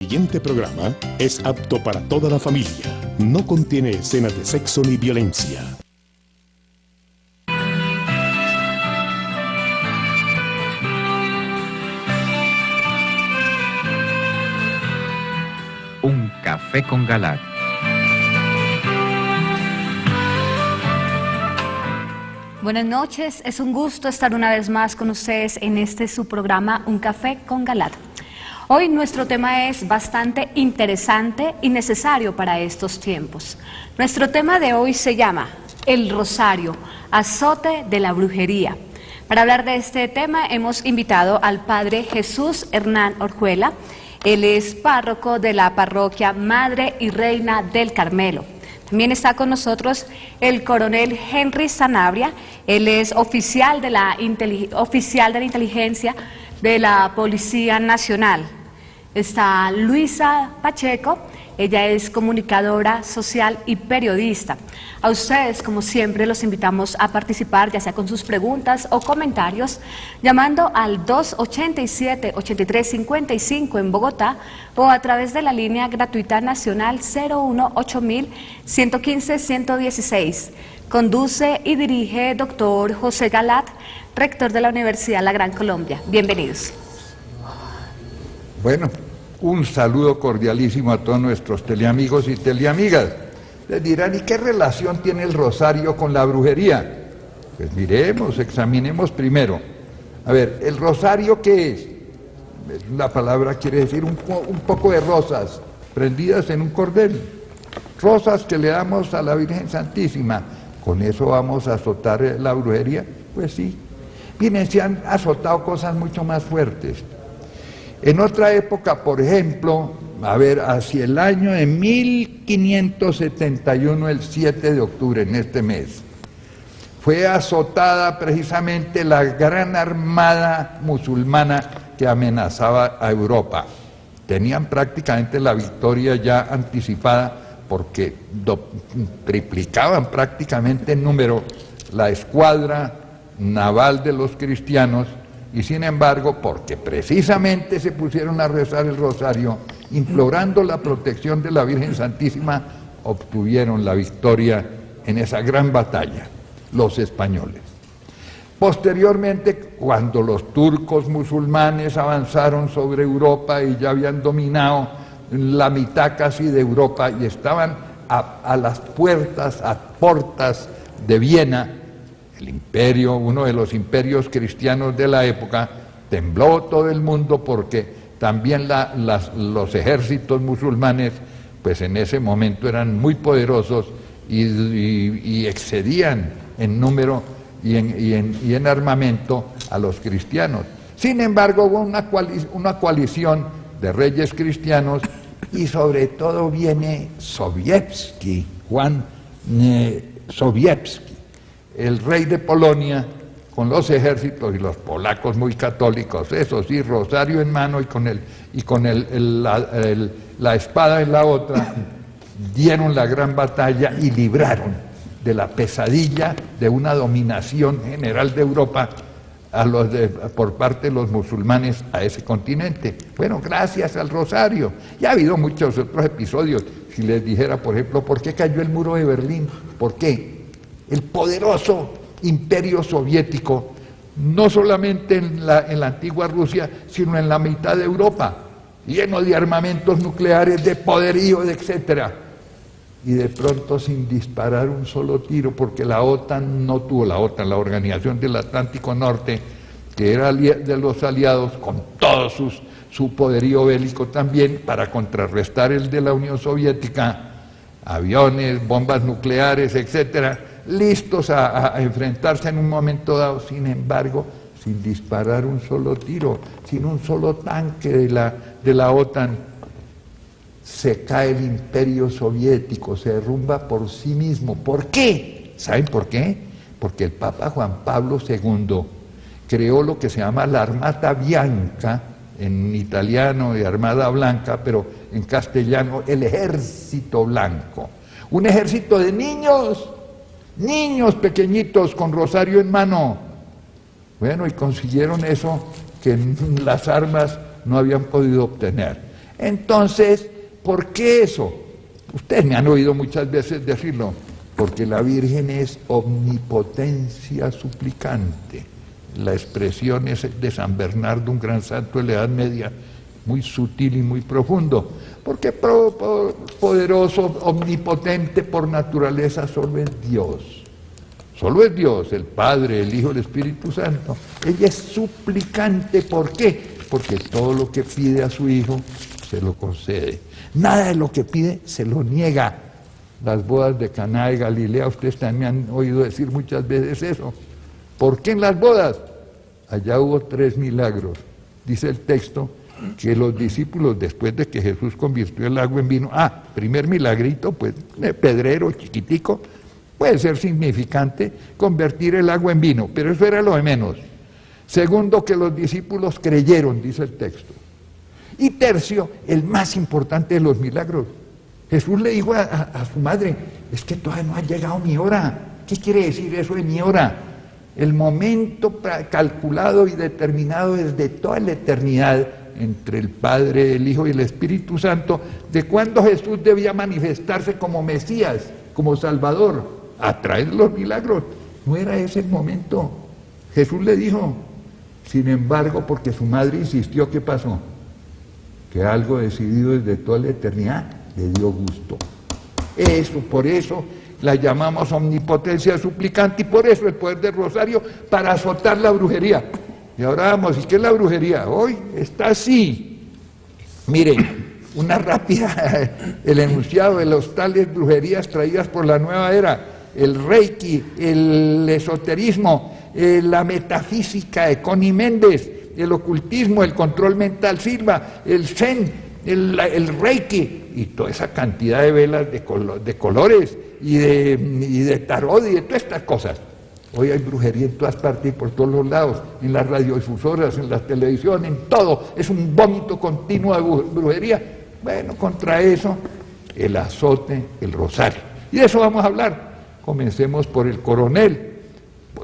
El siguiente programa es apto para toda la familia. No contiene escenas de sexo ni violencia. Un café con Galat. Buenas noches, es un gusto estar una vez más con ustedes en su programa Un Café con Galat. Hoy nuestro tema es bastante interesante y necesario para estos tiempos. Nuestro tema de hoy se llama El Rosario, azote de la brujería. Para hablar de este tema hemos invitado al padre Jesús Hernán Orjuela. Él es párroco de la parroquia Madre y Reina del Carmelo. También está con nosotros el coronel Henry Sanabria. Él es oficial de la inteligencia de la Policía Nacional. Está Luisa Pacheco, ella es comunicadora social y periodista. A ustedes, como siempre, los invitamos a participar, ya sea con sus preguntas o comentarios, llamando al 287-8355 en Bogotá o a través de la línea gratuita nacional 018-115-116. Conduce y dirige doctor José Galat, rector de la Universidad La Gran Colombia. Bienvenidos. Bueno, un saludo cordialísimo a todos nuestros teleamigos y teleamigas. Les dirán, ¿y qué relación tiene el rosario con la brujería? Pues miremos, examinemos primero. A ver, ¿el rosario qué es? La palabra quiere decir un poco de rosas prendidas en un cordel. Rosas que le damos a la Virgen Santísima. ¿Con eso vamos a azotar la brujería? Pues sí. Miren, se han azotado cosas mucho más fuertes. En otra época, por ejemplo, hacia el año de 1571, el 7 de octubre, en este mes, fue azotada precisamente la gran armada musulmana que amenazaba a Europa. Tenían prácticamente la victoria ya anticipada porque triplicaban prácticamente en número la escuadra naval de los cristianos. Y sin embargo, porque precisamente se pusieron a rezar el rosario, implorando la protección de la Virgen Santísima, obtuvieron la victoria en esa gran batalla, los españoles. Posteriormente, cuando los turcos musulmanes avanzaron sobre Europa y ya habían dominado la mitad casi de Europa y estaban a las puertas de Viena, el imperio, uno de los imperios cristianos de la época, tembló todo el mundo porque también los ejércitos musulmanes, pues en ese momento eran muy poderosos y excedían en número y en armamento a los cristianos. Sin embargo, hubo una coalición de reyes cristianos y sobre todo viene Sobieski, Juan Sobieski, el rey de Polonia, con los ejércitos y los polacos muy católicos, eso sí, rosario en mano y con la espada en la otra, dieron la gran batalla y libraron de la pesadilla de una dominación general de Europa por parte de los musulmanes a ese continente. Bueno, gracias al rosario. Y ha habido muchos otros episodios. Si les dijera, por ejemplo, ¿por qué cayó el muro de Berlín? ¿Por qué? El poderoso imperio soviético, no solamente en la antigua Rusia, sino en la mitad de Europa, lleno de armamentos nucleares, de poderío, etc. Y de pronto sin disparar un solo tiro, porque la OTAN no tuvo, la Organización del Atlántico Norte, que era de los aliados, con todo su poderío bélico también, para contrarrestar el de la Unión Soviética, aviones, bombas nucleares, etcétera, listos a enfrentarse en un momento dado, sin embargo, sin disparar un solo tiro, sin un solo tanque de la OTAN, se cae el imperio soviético, se derrumba por sí mismo. ¿Por qué? ¿Saben por qué? Porque el Papa Juan Pablo II creó lo que se llama la Armata Bianca, en italiano de Armada Blanca, pero en castellano el Ejército Blanco. Un ejército de niños pequeñitos con rosario en mano. Bueno, y consiguieron eso que las armas no habían podido obtener. Entonces, ¿por qué eso? Ustedes me han oído muchas veces decirlo, porque la Virgen es omnipotencia suplicante. La expresión es de San Bernardo, un gran santo de la Edad Media, muy sutil y muy profundo, porque poderoso, omnipotente por naturaleza solo es Dios. Solo es Dios, el Padre, el Hijo, el Espíritu Santo. Ella es suplicante, ¿por qué? Porque todo lo que pide a su Hijo se lo concede. Nada de lo que pide se lo niega. Las bodas de Caná de Galilea, ustedes también me han oído decir muchas veces eso. ¿Por qué en las bodas? Allá hubo 3 milagros. Dice el texto que los discípulos, después de que Jesús convirtió el agua en vino, primer milagrito, pues pedrero, chiquitico, puede ser significante convertir el agua en vino, pero eso era lo de menos. Segundo, que los discípulos creyeron, dice el texto. Y tercio, el más importante de los milagros. Jesús le dijo a su madre, es que todavía no ha llegado mi hora. ¿Qué quiere decir eso de mi hora? El momento calculado y determinado desde toda la eternidad entre el Padre, el Hijo y el Espíritu Santo, de cuándo Jesús debía manifestarse como Mesías, como Salvador, a través de los milagros. No era ese el momento. Jesús le dijo, sin embargo, porque su madre insistió, ¿qué pasó? Que algo decidido desde toda la eternidad le dio gusto. Eso, por eso la llamamos omnipotencia suplicante y por eso el poder del rosario para azotar la brujería. Y ahora vamos, ¿y qué es la brujería? Hoy está así. Miren, una rápida, el enunciado de los tales brujerías traídas por la nueva era, el reiki, el esoterismo, la metafísica de Connie Méndez, el ocultismo, el control mental Silva, el zen, el reiki y toda esa cantidad de velas de colores y de tarot y de todas estas cosas. Hoy hay brujería en todas partes y por todos los lados, en las radiodifusoras, en la televisión, en todo. Es un vómito continuo de brujería. Bueno, contra eso, el azote, el rosario. Y de eso vamos a hablar. Comencemos por el coronel,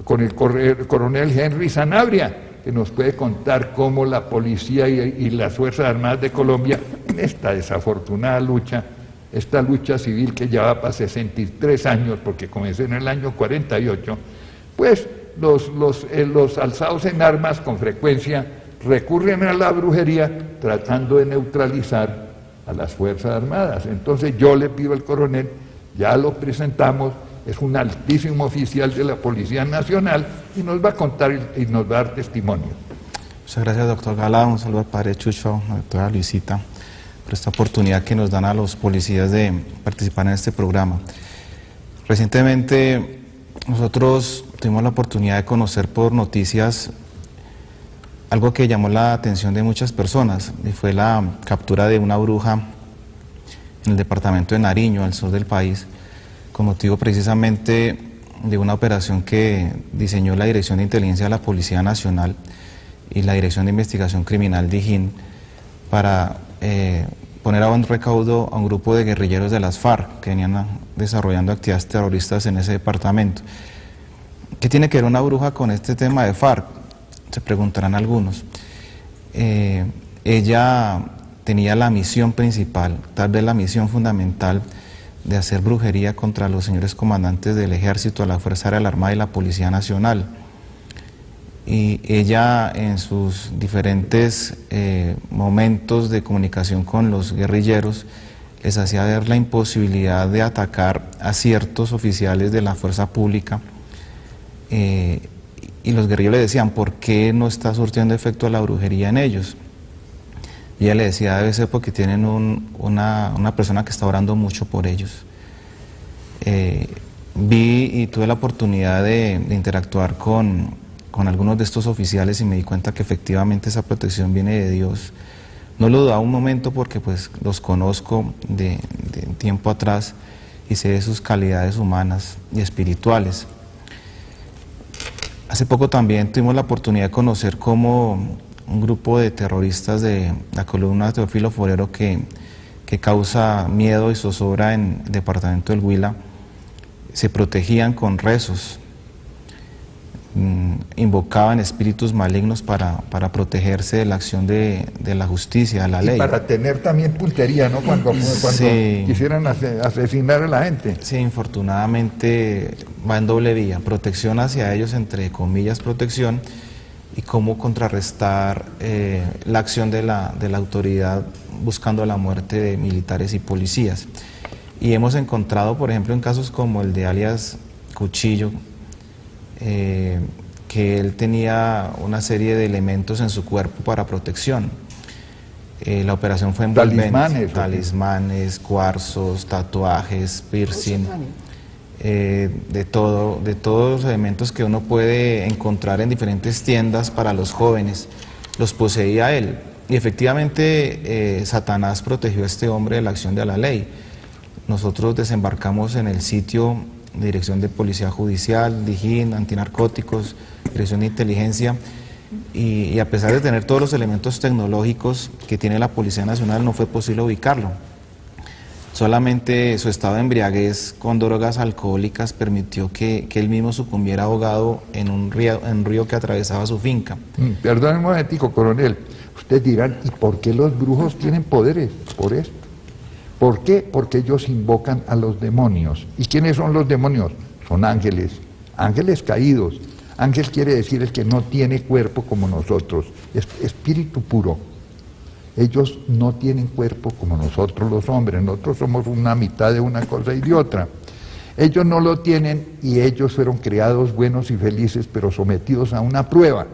con el coronel Henry Sanabria, que nos puede contar cómo la policía y las Fuerzas Armadas de Colombia, en esta desafortunada lucha, esta lucha civil que ya va para 63 años, porque comenzó en el año 48, pues los alzados en armas con frecuencia recurren a la brujería tratando de neutralizar a las Fuerzas Armadas. Entonces yo le pido al coronel, ya lo presentamos, es un altísimo oficial de la Policía Nacional y nos va a contar y nos va a dar testimonio. Muchas gracias, doctor Galá. Un saludo al padre Chucho, a la doctora Luisita, por esta oportunidad que nos dan a los policías de participar en este programa. Recientemente nosotros tuvimos la oportunidad de conocer por noticias algo que llamó la atención de muchas personas, y fue la captura de una bruja en el departamento de Nariño, al sur del país, con motivo precisamente de una operación que diseñó la Dirección de Inteligencia de la Policía Nacional y la Dirección de Investigación Criminal DIJÍN para poner a buen recaudo a un grupo de guerrilleros de las FARC que venían desarrollando actividades terroristas en ese departamento. ¿Qué tiene que ver una bruja con este tema de FARC? Se preguntarán algunos. Ella tenía la misión principal, tal vez la misión fundamental, de hacer brujería contra los señores comandantes del Ejército, la Fuerza Aérea, la Armada y la Policía Nacional. Y ella, en sus diferentes momentos de comunicación con los guerrilleros, les hacía ver la imposibilidad de atacar a ciertos oficiales de la fuerza pública, y los guerrilleros le decían, ¿por qué no está surtiendo efecto la brujería en ellos? Y ella le decía, debe ser porque tienen una persona que está orando mucho por ellos. Vi y tuve la oportunidad de interactuar con algunos de estos oficiales y me di cuenta que efectivamente esa protección viene de Dios. No lo dudaba un momento porque pues los conozco de tiempo atrás y sé de sus calidades humanas y espirituales. Hace poco también tuvimos la oportunidad de conocer cómo un grupo de terroristas de la columna de Teófilo Forero que causa miedo y zozobra en el departamento del Huila, se protegían con rezos. invocaban espíritus malignos para protegerse de la acción de la justicia, de la ley. Y para tener también puntería, ¿no? Cuando Sí. quisieran asesinar a la gente. Sí, infortunadamente va en doble vía, protección hacia ellos, entre comillas protección, y cómo contrarrestar la acción de la autoridad buscando la muerte de militares y policías. Y hemos encontrado, por ejemplo, en casos como el de alias Cuchillo, que él tenía una serie de elementos en su cuerpo para protección. La operación fue envolvente, talismanes, cuarzos, tatuajes, piercing, de todos los elementos que uno puede encontrar en diferentes tiendas para los jóvenes, los poseía él. Y efectivamente Satanás protegió a este hombre de la acción de la ley. Nosotros desembarcamos en el sitio de Dirección de Policía Judicial, DIJÍN, Antinarcóticos, Dirección de Inteligencia, y a pesar de tener todos los elementos tecnológicos que tiene la Policía Nacional, no fue posible ubicarlo. Solamente su estado de embriaguez con drogas alcohólicas permitió que él mismo sucumbiera ahogado en un río que atravesaba su finca. Perdón un momentico, coronel. Ustedes dirán, ¿y por qué los brujos tienen poderes? Por esto. ¿Por qué? Porque ellos invocan a los demonios. ¿Y quiénes son los demonios? Son ángeles, ángeles caídos. Ángel quiere decir el que no tiene cuerpo como nosotros, es espíritu puro. Ellos no tienen cuerpo como nosotros los hombres, nosotros somos una mitad de una cosa y de otra. Ellos no lo tienen y ellos fueron creados buenos y felices, pero sometidos a una prueba.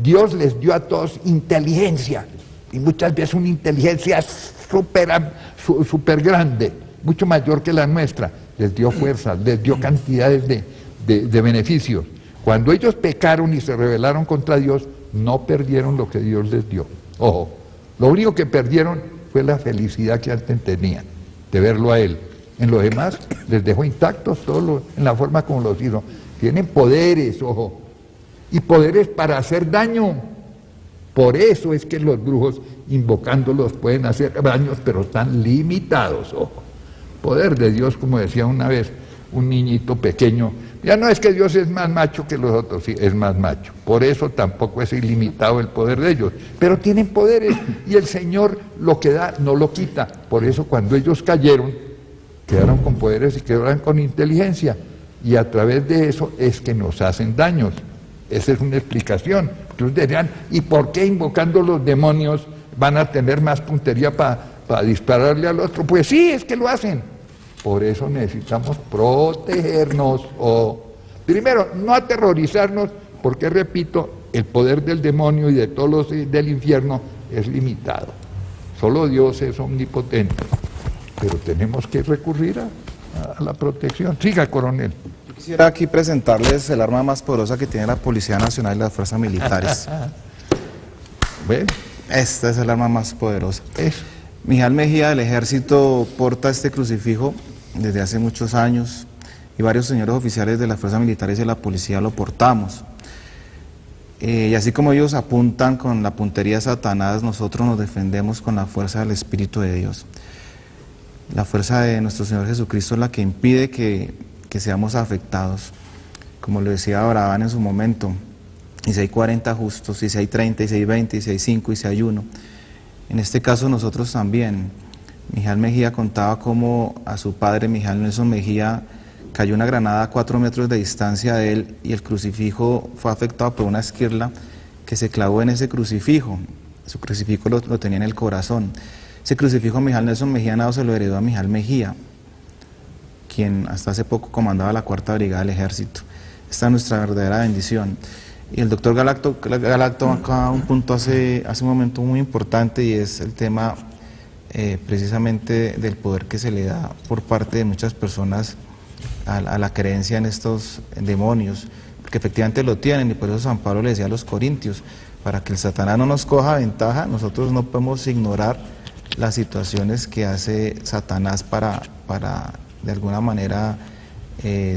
Dios les dio a todos inteligencia, y muchas veces una inteligencia súper grande, mucho mayor que la nuestra. Les dio fuerza, les dio cantidades de beneficios. Cuando ellos pecaron y se rebelaron contra Dios, no perdieron lo que Dios les dio. Ojo, lo único que perdieron fue la felicidad que antes tenían, de verlo a Él. En lo demás, les dejó intactos todo en la forma como los hizo. Tienen poderes, ojo, y poderes para hacer daño. Por eso es que los brujos, invocándolos, pueden hacer daños, pero están limitados, ojo. Poder de Dios, como decía una vez un niñito pequeño, ya no es que Dios es más macho que los otros, sí, es más macho. Por eso tampoco es ilimitado el poder de ellos. Pero tienen poderes y el Señor lo que da no lo quita. Por eso cuando ellos cayeron, quedaron con poderes y quedaron con inteligencia. Y a través de eso es que nos hacen daños. Esa es una explicación. Entonces dirán, ¿y por qué invocando los demonios van a tener más puntería para dispararle al otro? Pues sí, es que lo hacen. Por eso necesitamos protegernos. Primero, no aterrorizarnos, porque repito, el poder del demonio y de todos los del infierno es limitado. Solo Dios es omnipotente. Pero tenemos que recurrir a la protección. Siga, coronel. Yo quisiera aquí presentarles el arma más poderosa que tiene la Policía Nacional y las Fuerzas Militares. ¿Ven? Esta es el arma más poderosa. Eso. Mijal Mejía del Ejército porta este crucifijo desde hace muchos años y varios señores oficiales de las Fuerzas Militares y de la Policía lo portamos. Y así como ellos apuntan con la puntería de Satanás, nosotros nos defendemos con la fuerza del Espíritu de Dios. La fuerza de nuestro Señor Jesucristo es la que impide que seamos afectados. Como lo decía Abraham en su momento, y si hay 40 justos, y si hay 30, y si hay 20, y si hay 5, y si hay 1. En este caso nosotros también. Mijal Mejía contaba cómo a su padre, Mijal Nelson Mejía, cayó una granada a 4 metros de distancia de él y el crucifijo fue afectado por una esquirla que se clavó en ese crucifijo. Su crucifijo lo tenía en el corazón. Ese crucifijo Mijal Nelson Mejía Nado se lo heredó a Mijal Mejía, quien hasta hace poco comandaba la 4ª Brigada del Ejército. Esta es nuestra verdadera bendición. Y el doctor Galacto acá un punto hace un momento muy importante, y es el tema precisamente del poder que se le da por parte de muchas personas a la creencia en estos demonios, porque efectivamente lo tienen, y por eso San Pablo le decía a los corintios, para que el Satanás no nos coja ventaja, nosotros no podemos ignorar las situaciones que hace Satanás para de alguna manera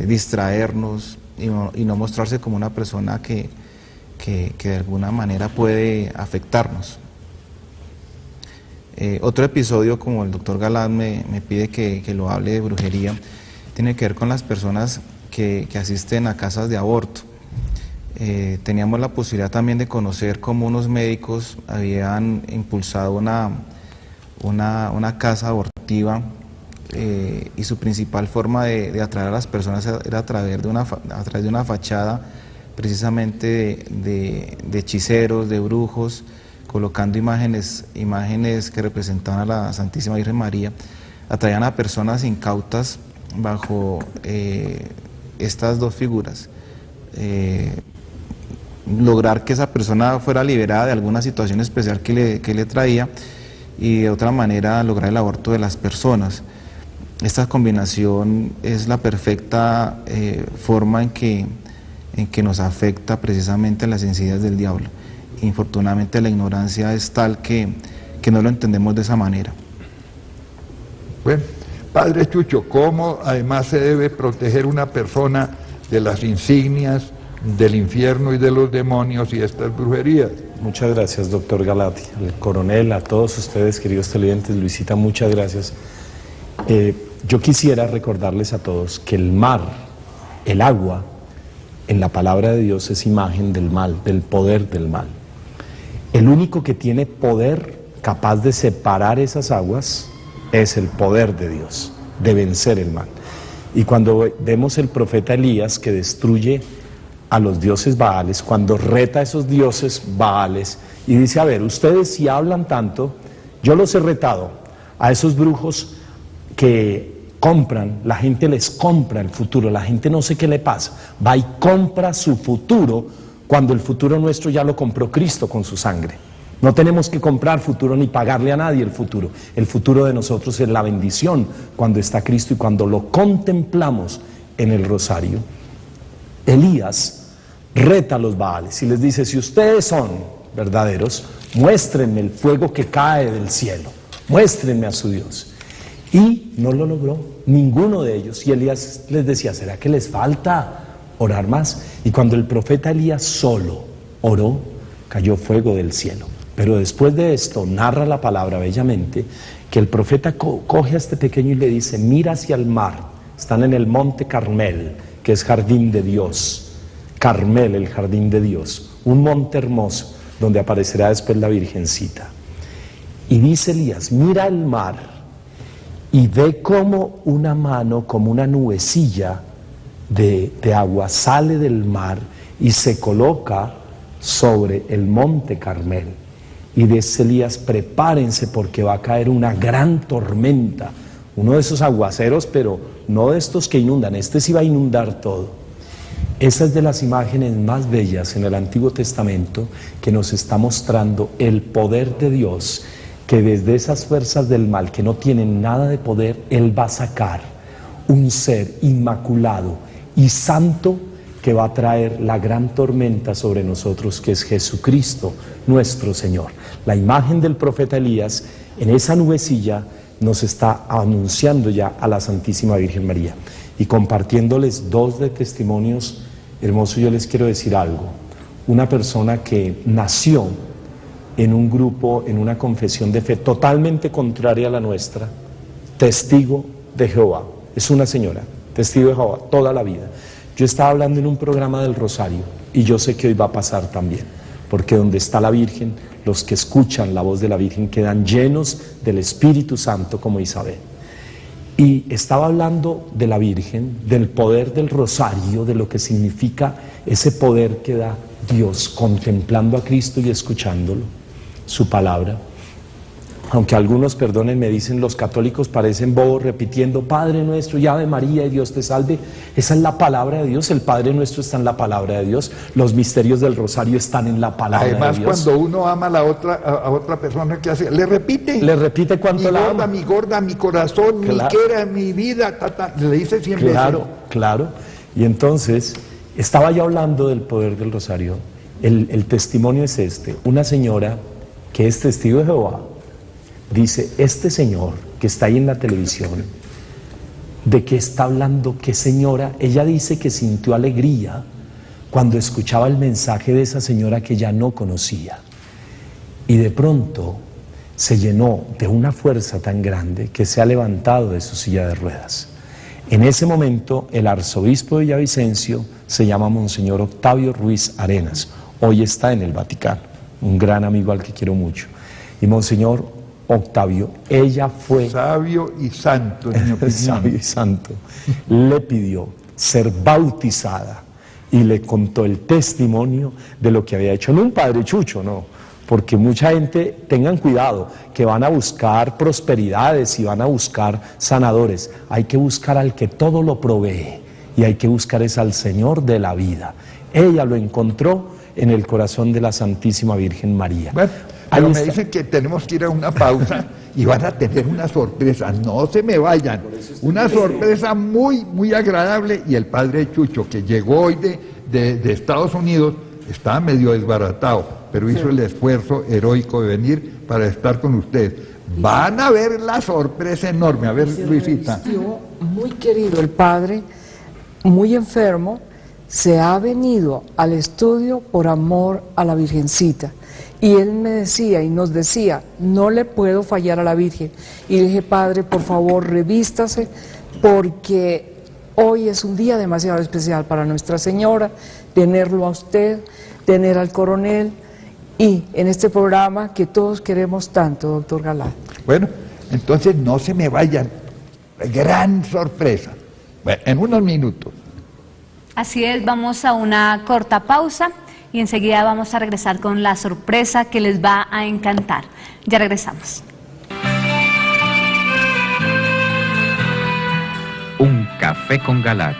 distraernos y no mostrarse como una persona que de alguna manera puede afectarnos. Otro episodio, como el doctor Galán me pide que lo hable de brujería, tiene que ver con las personas que asisten a casas de aborto. teníamos la posibilidad también de conocer cómo unos médicos habían impulsado una casa abortiva, y su principal forma de atraer a las personas era a través de una fachada precisamente de hechiceros, de brujos, colocando imágenes que representaban a la Santísima Virgen María. Atraían a personas incautas bajo estas dos figuras. Lograr que esa persona fuera liberada de alguna situación especial que le traía, y de otra manera lograr el aborto de las personas. Esta combinación es la perfecta forma en que nos afecta precisamente las insidias del diablo. Infortunadamente la ignorancia es tal que no lo entendemos de esa manera. Bueno, Padre Chucho, ¿cómo además se debe proteger una persona de las insignias del infierno y de los demonios y estas brujerías? Muchas gracias, doctor Galati, al coronel, a todos ustedes, queridos televidentes. Luisita, muchas gracias. Yo quisiera recordarles a todos que el mar, el agua, en la palabra de Dios es imagen del mal, del poder del mal. El único que tiene poder capaz de separar esas aguas es el poder de Dios, de vencer el mal. Y cuando vemos el profeta Elías que destruye a los dioses Baales, cuando reta a esos dioses Baales y dice, a ver, ustedes si hablan tanto, yo los he retado a esos brujos que compran, la gente les compra el futuro, la gente no sé qué le pasa, va y compra su futuro cuando el futuro nuestro ya lo compró Cristo con su sangre. No tenemos que comprar futuro ni pagarle a nadie el futuro de nosotros es la bendición cuando está Cristo y cuando lo contemplamos en el rosario. Elías reta a los Baales y les dice, si ustedes son verdaderos, muéstrenme el fuego que cae del cielo, muéstrenme a su Dios. Y no lo logró, ninguno de ellos. Y Elías les decía, ¿será que les falta orar más? Y cuando el profeta Elías solo oró, cayó fuego del cielo. Pero después de esto, narra la palabra bellamente, que el profeta coge a este pequeño y le dice, mira hacia el mar, están en el monte Carmel, que es jardín de Dios, Carmel, el jardín de Dios, un monte hermoso, donde aparecerá después la Virgencita. Y dice Elías, mira el mar, y ve como una mano, como una nubecilla de agua sale del mar y se coloca sobre el monte Carmel. Y dice Elías, prepárense porque va a caer una gran tormenta, uno de esos aguaceros, pero no de estos que inundan, este sí va a inundar todo. Esa es de las imágenes más bellas en el Antiguo Testamento que nos está mostrando el poder de Dios, que desde esas fuerzas del mal que no tienen nada de poder, Él va a sacar un ser inmaculado y santo que va a traer la gran tormenta sobre nosotros, que es Jesucristo, nuestro Señor. La imagen del profeta Elías en esa nubecilla nos está anunciando ya a la Santísima Virgen María. Y compartiéndoles dos de testimonios hermosos, yo les quiero decir algo. Una persona que nació en un grupo, en una confesión de fe totalmente contraria a la nuestra, testigo de Jehová, es una señora, testigo de Jehová toda la vida. Yo estaba hablando en un programa del Rosario y yo sé que hoy va a pasar también, porque donde está la Virgen, los que escuchan la voz de la Virgen quedan llenos del Espíritu Santo como Isabel. Y estaba hablando de la Virgen, del poder del Rosario, de lo que significa ese poder que da Dios contemplando a Cristo y escuchándolo, su palabra. Aunque algunos, perdonen, me dicen, los católicos parecen bobos repitiendo Padre Nuestro y Ave María y Dios te salve. Esa es la palabra de Dios, el Padre Nuestro está en la palabra de Dios, los misterios del Rosario están en la palabra de Dios. Además, cuando uno ama a otra persona, ¿qué hace? Le repite cuánto la ama. Mi gorda, mi corazón, claro. Mi quera, mi vida, le dice 100 veces. Claro. Y entonces, estaba yo hablando del poder del Rosario. El testimonio es este. Una señora que es testigo de Jehová dice, este señor que está ahí en la televisión, ¿de qué está hablando? ¿Qué señora? Ella dice que sintió alegría cuando escuchaba el mensaje de esa señora que ya no conocía. Y de pronto se llenó de una fuerza tan grande que se ha levantado de su silla de ruedas. En ese momento, el arzobispo de Villavicencio se llama Monseñor Octavio Ruiz Arenas. Hoy está en el Vaticano, un gran amigo al que quiero mucho. Y Monseñor Octavio, ella fue... Sabio y santo, en mi opinión. Sabio y santo. Le pidió ser bautizada y le contó el testimonio de lo que había hecho. No un padre chucho, no. Porque mucha gente, tengan cuidado, que van a buscar prosperidades y van a buscar sanadores. Hay que buscar al que todo lo provee y hay que buscar es al Señor de la vida. Ella lo encontró en el corazón de la Santísima Virgen María. Bueno, pero me dicen que tenemos que ir a una pausa y van a tener una sorpresa. No se me vayan. Una sorpresa muy, muy agradable. Y el padre Chucho, que llegó hoy de Estados Unidos, estaba medio desbaratado, pero hizo el esfuerzo heroico de venir para estar con ustedes. Van a ver la sorpresa enorme. A ver, Luisita. Muy querido el padre, muy enfermo, se ha venido al estudio por amor a la Virgencita. Y él me decía y nos decía, no le puedo fallar a la Virgen. Y le dije, padre, por favor, revístase, porque hoy es un día demasiado especial para Nuestra Señora, tenerlo a usted, tener al coronel, y en este programa que todos queremos tanto, doctor Galad. Bueno, entonces no se me vayan. Gran sorpresa. Bueno, en unos minutos. Así es, vamos a una corta pausa y enseguida vamos a regresar con la sorpresa que les va a encantar. Ya regresamos. Un café con Galad.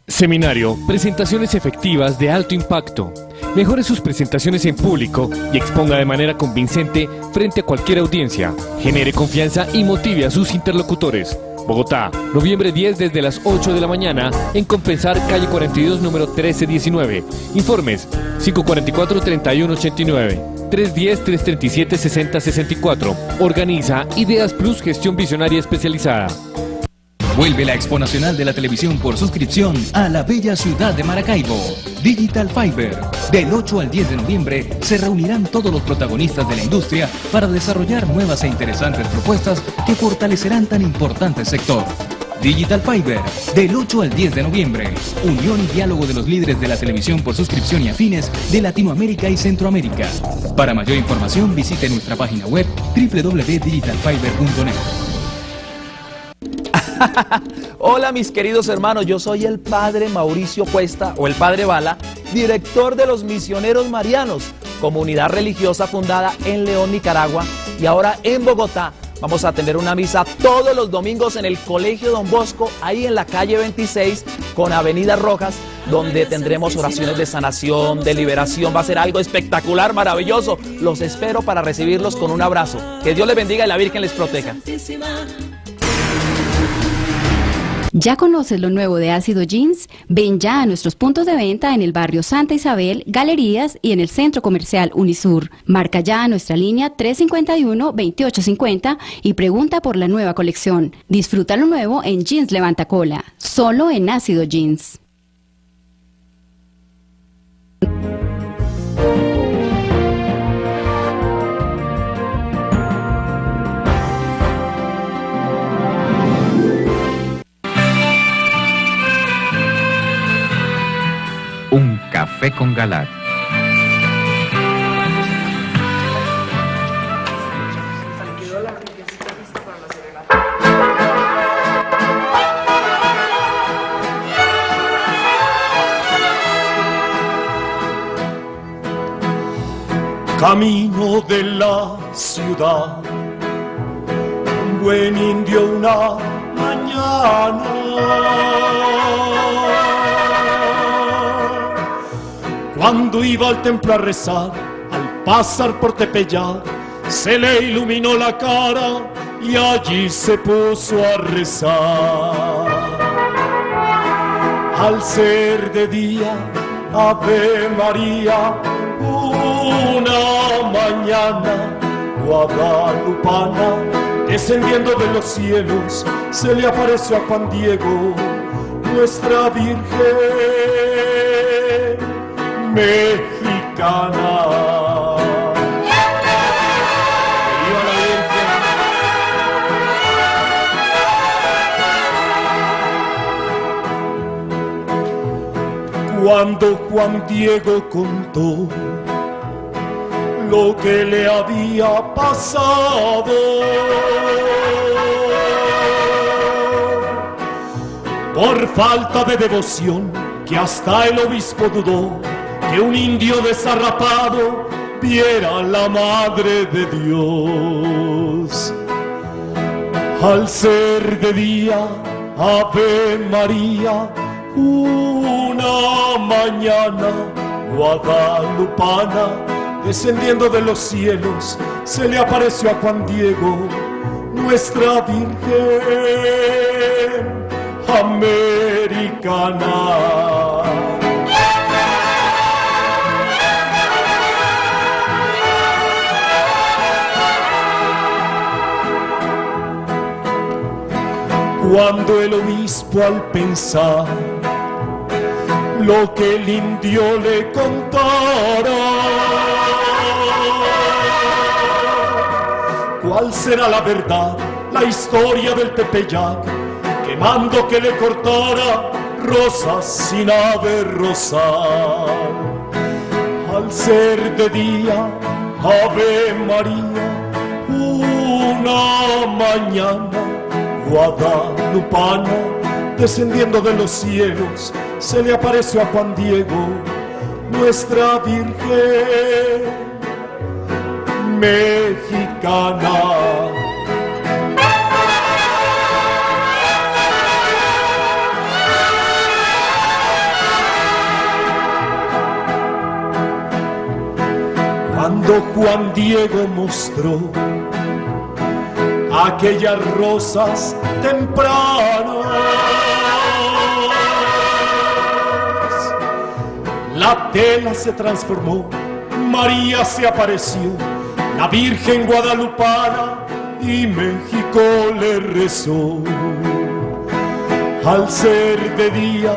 Seminario, presentaciones efectivas de alto impacto. Mejore sus presentaciones en público y exponga de manera convincente frente a cualquier audiencia. Genere confianza y motive a sus interlocutores. Bogotá, noviembre 10 desde las 8 de la mañana en Compensar, calle 42, número 1319. Informes 544-3189, 310-337-6064. Organiza Ideas Plus Gestión Visionaria Especializada. Vuelve la Expo Nacional de la Televisión por suscripción a la bella ciudad de Maracaibo. Digital Fiber. Del 8 al 10 de noviembre se reunirán todos los protagonistas de la industria para desarrollar nuevas e interesantes propuestas que fortalecerán tan importante sector. Digital Fiber, del 8 al 10 de noviembre. Unión y diálogo de los líderes de la televisión por suscripción y afines de Latinoamérica y Centroamérica. Para mayor información visite nuestra página web www.digitalfiber.net. Hola mis queridos hermanos, yo soy el padre Mauricio Cuesta, o el padre Bala, director de los Misioneros Marianos, comunidad religiosa fundada en León, Nicaragua, y ahora en Bogotá. Vamos a tener una misa todos los domingos en el Colegio Don Bosco, ahí en la calle 26 con Avenida Rojas, donde tendremos oraciones de sanación, de liberación. Va a ser algo espectacular, maravilloso. Los espero para recibirlos con un abrazo. Que Dios les bendiga y la Virgen les proteja. ¿Ya conoces lo nuevo de Ácido Jeans? Ven ya a nuestros puntos de venta en el barrio Santa Isabel, Galerías y en el Centro Comercial Unisur. Marca ya nuestra línea 351-2850 y pregunta por la nueva colección. Disfruta lo nuevo en Jeans Levanta Cola, solo en Ácido Jeans. Un café con Galad. Camino de la ciudad, buen indio una mañana. Cuando iba al templo a rezar, al pasar por Tepeyac, se le iluminó la cara y allí se puso a rezar. Al ser de día, Ave María, una mañana guadalupana, descendiendo de los cielos, se le apareció a Juan Diego, nuestra Virgen mexicana. ¡Viva la Virgen! Cuando Juan Diego contó lo que le había pasado, por falta de devoción, que hasta el obispo dudó que un indio desarrapado viera a la Madre de Dios. Al ser de día, Ave María, una mañana guadalupana, descendiendo de los cielos, se le apareció a Juan Diego, nuestra Virgen americana. Cuando el obispo, al pensar lo que el indio le contara, ¿cuál será la verdad, la historia del Tepeyac, que mandó que le cortara rosas sin haber rosal? Al ser de día, Ave María, una mañana guadalupana, descendiendo de los cielos, se le apareció a Juan Diego, nuestra Virgen mexicana. Cuando Juan Diego mostró aquellas rosas tempranas, la tela se transformó, María se apareció, la Virgen guadalupana, y México le rezó. Al ser de día,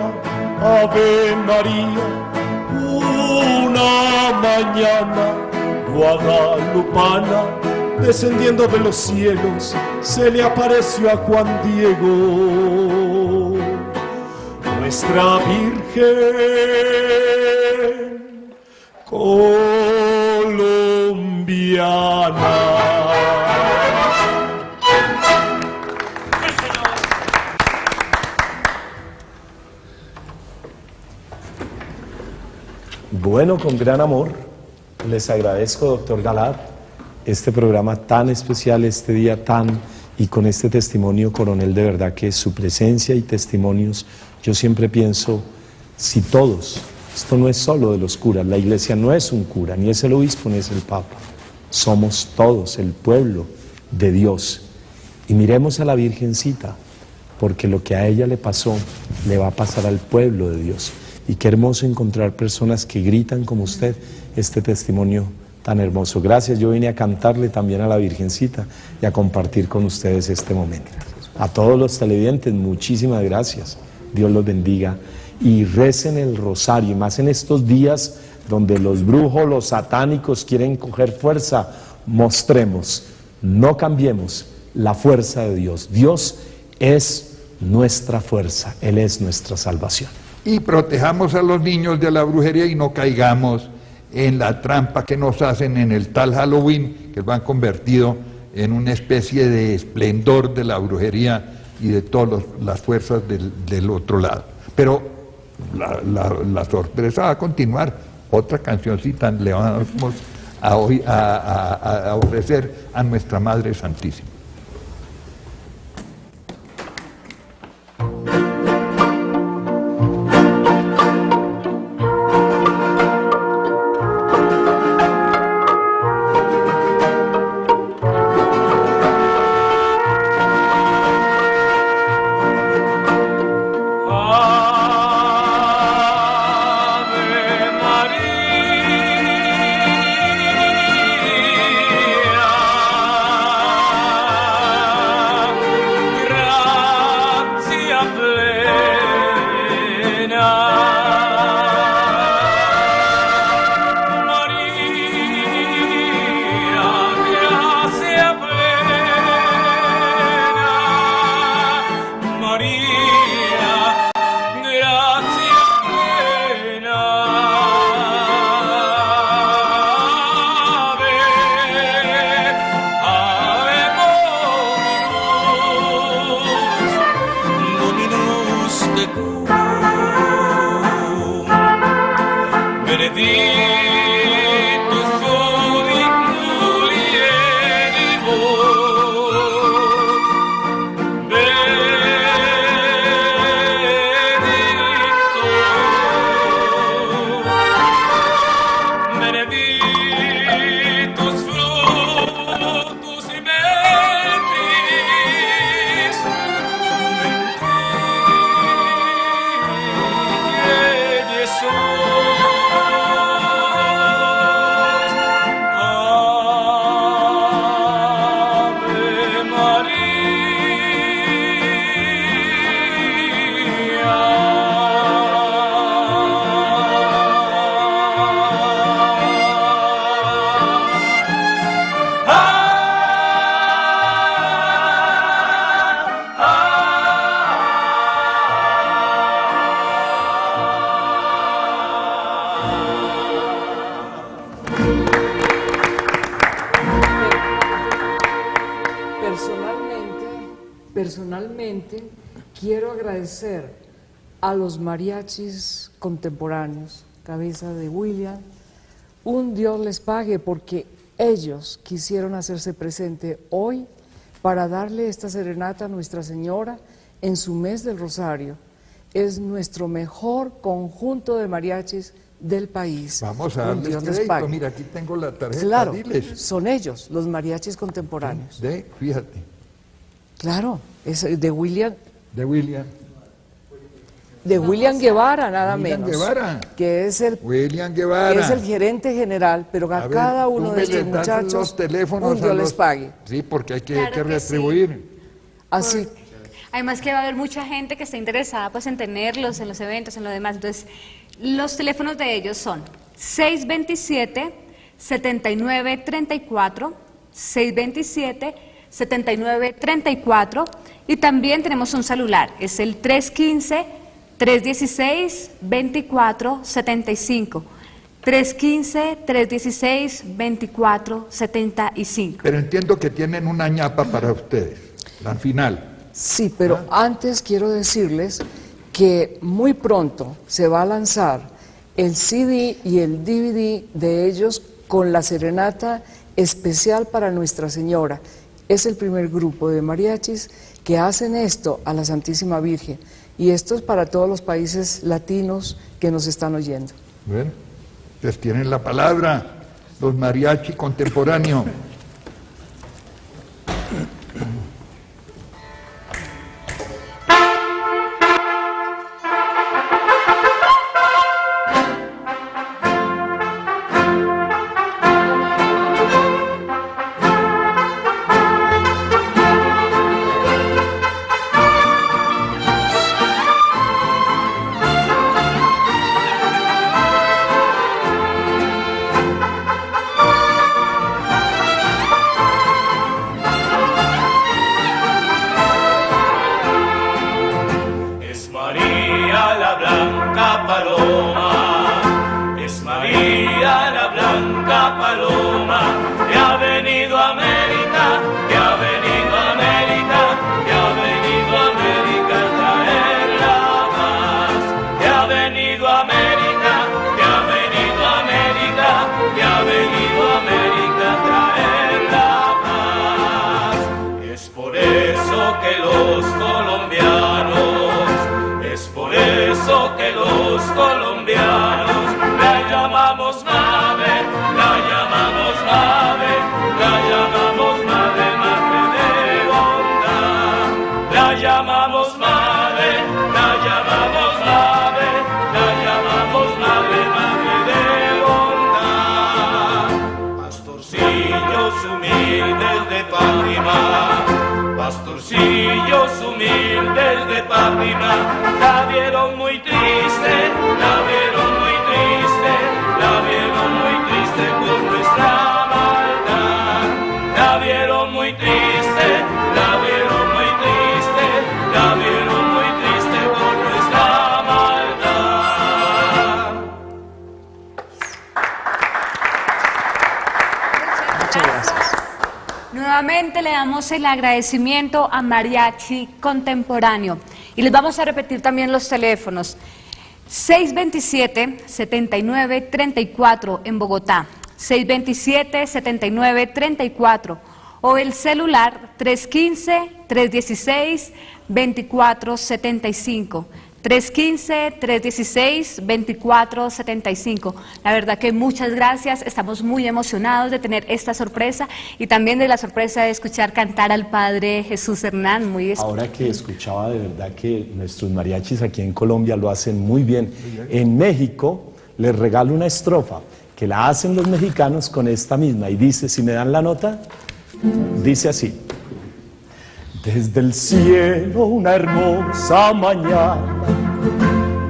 Ave María, una mañana guadalupana, descendiendo de los cielos, se le apareció a Juan Diego, nuestra Virgen colombiana. Bueno, con gran amor, les agradezco, doctor Galat, este programa tan especial, este día tan, y con este testimonio, coronel, de verdad que su presencia y testimonios, yo siempre pienso, si todos, esto no es solo de los curas, la iglesia no es un cura, ni es el obispo, ni es el papa, somos todos el pueblo de Dios. Y miremos a la Virgencita, porque lo que a ella le pasó, le va a pasar al pueblo de Dios. Y qué hermoso encontrar personas que gritan como usted este testimonio tan hermoso. Gracias, yo vine a cantarle también a la Virgencita y a compartir con ustedes este momento. A todos los televidentes, muchísimas gracias. Dios los bendiga. Y recen el rosario, y más en estos días donde los brujos, los satánicos quieren coger fuerza, mostremos, no cambiemos la fuerza de Dios. Dios es nuestra fuerza, Él es nuestra salvación. Y protejamos a los niños de la brujería y no caigamos en la trampa que nos hacen en el tal Halloween, que lo han convertido en una especie de esplendor de la brujería y de todas las fuerzas del otro lado. Pero la sorpresa va a continuar. Otra cancioncita le vamos a ofrecer a nuestra Madre Santísima. María. de tu benedictus vobit mulieribus benedictus fructus in ventris Personalmente, quiero agradecer a los mariachis contemporáneos, cabeza de William, un Dios les pague porque ellos quisieron hacerse presente hoy para darle esta serenata a Nuestra Señora en su mes del Rosario. Es nuestro mejor conjunto de mariachis del país. Vamos a darles crédito, mira, aquí tengo la tarjeta, claro, diles. Son ellos, los mariachis contemporáneos. Fíjate. Claro, es de William. De William. De William Guevara, nada William menos. Guevara. Que es el William Guevara. que es el gerente general, pero a cada uno de estos muchachos los teléfonos un Dios les pague. Sí, porque hay que, Claro hay que que retribuir. sí. Así. Además que va a haber mucha gente que está interesada pues en tenerlos, en los eventos, en lo demás. Entonces, los teléfonos de ellos son 627-7934, 627-7934 y también tenemos un celular, es el 315-316-2475. 315-316-2475. Pero entiendo que tienen una ñapa para ustedes, la final. Sí, pero antes quiero decirles que muy pronto se va a lanzar el CD y el DVD de ellos con la serenata especial para Nuestra Señora. Es el primer grupo de mariachis que hacen esto a la Santísima Virgen. Y esto es para todos los países latinos que nos están oyendo. Bueno, pues tienen la palabra, los mariachi contemporáneos. Pastorcillos humildes de Fátima, la vieron muy triste, la vieron muy triste, la vieron muy triste por nuestra maldad. La vieron muy triste, la vieron muy triste, la vieron muy triste por nuestra maldad. Muchas gracias. Nuevamente le damos el agradecimiento a Mariachi Contemporáneo Y les vamos a repetir también los teléfonos. 627-7934 en Bogotá, 627-7934 o el celular 315-316-2475. 315-316-2475. La verdad que muchas gracias, estamos muy emocionados de tener esta sorpresa y también de la sorpresa de escuchar cantar al Padre Jesús Hernán. Ahora que escuchaba, de verdad que nuestros mariachis aquí en Colombia lo hacen muy bien. En México les regalo una estrofa que la hacen los mexicanos con esta misma y dice, si me dan la nota, dice así. Desde el cielo una hermosa mañana,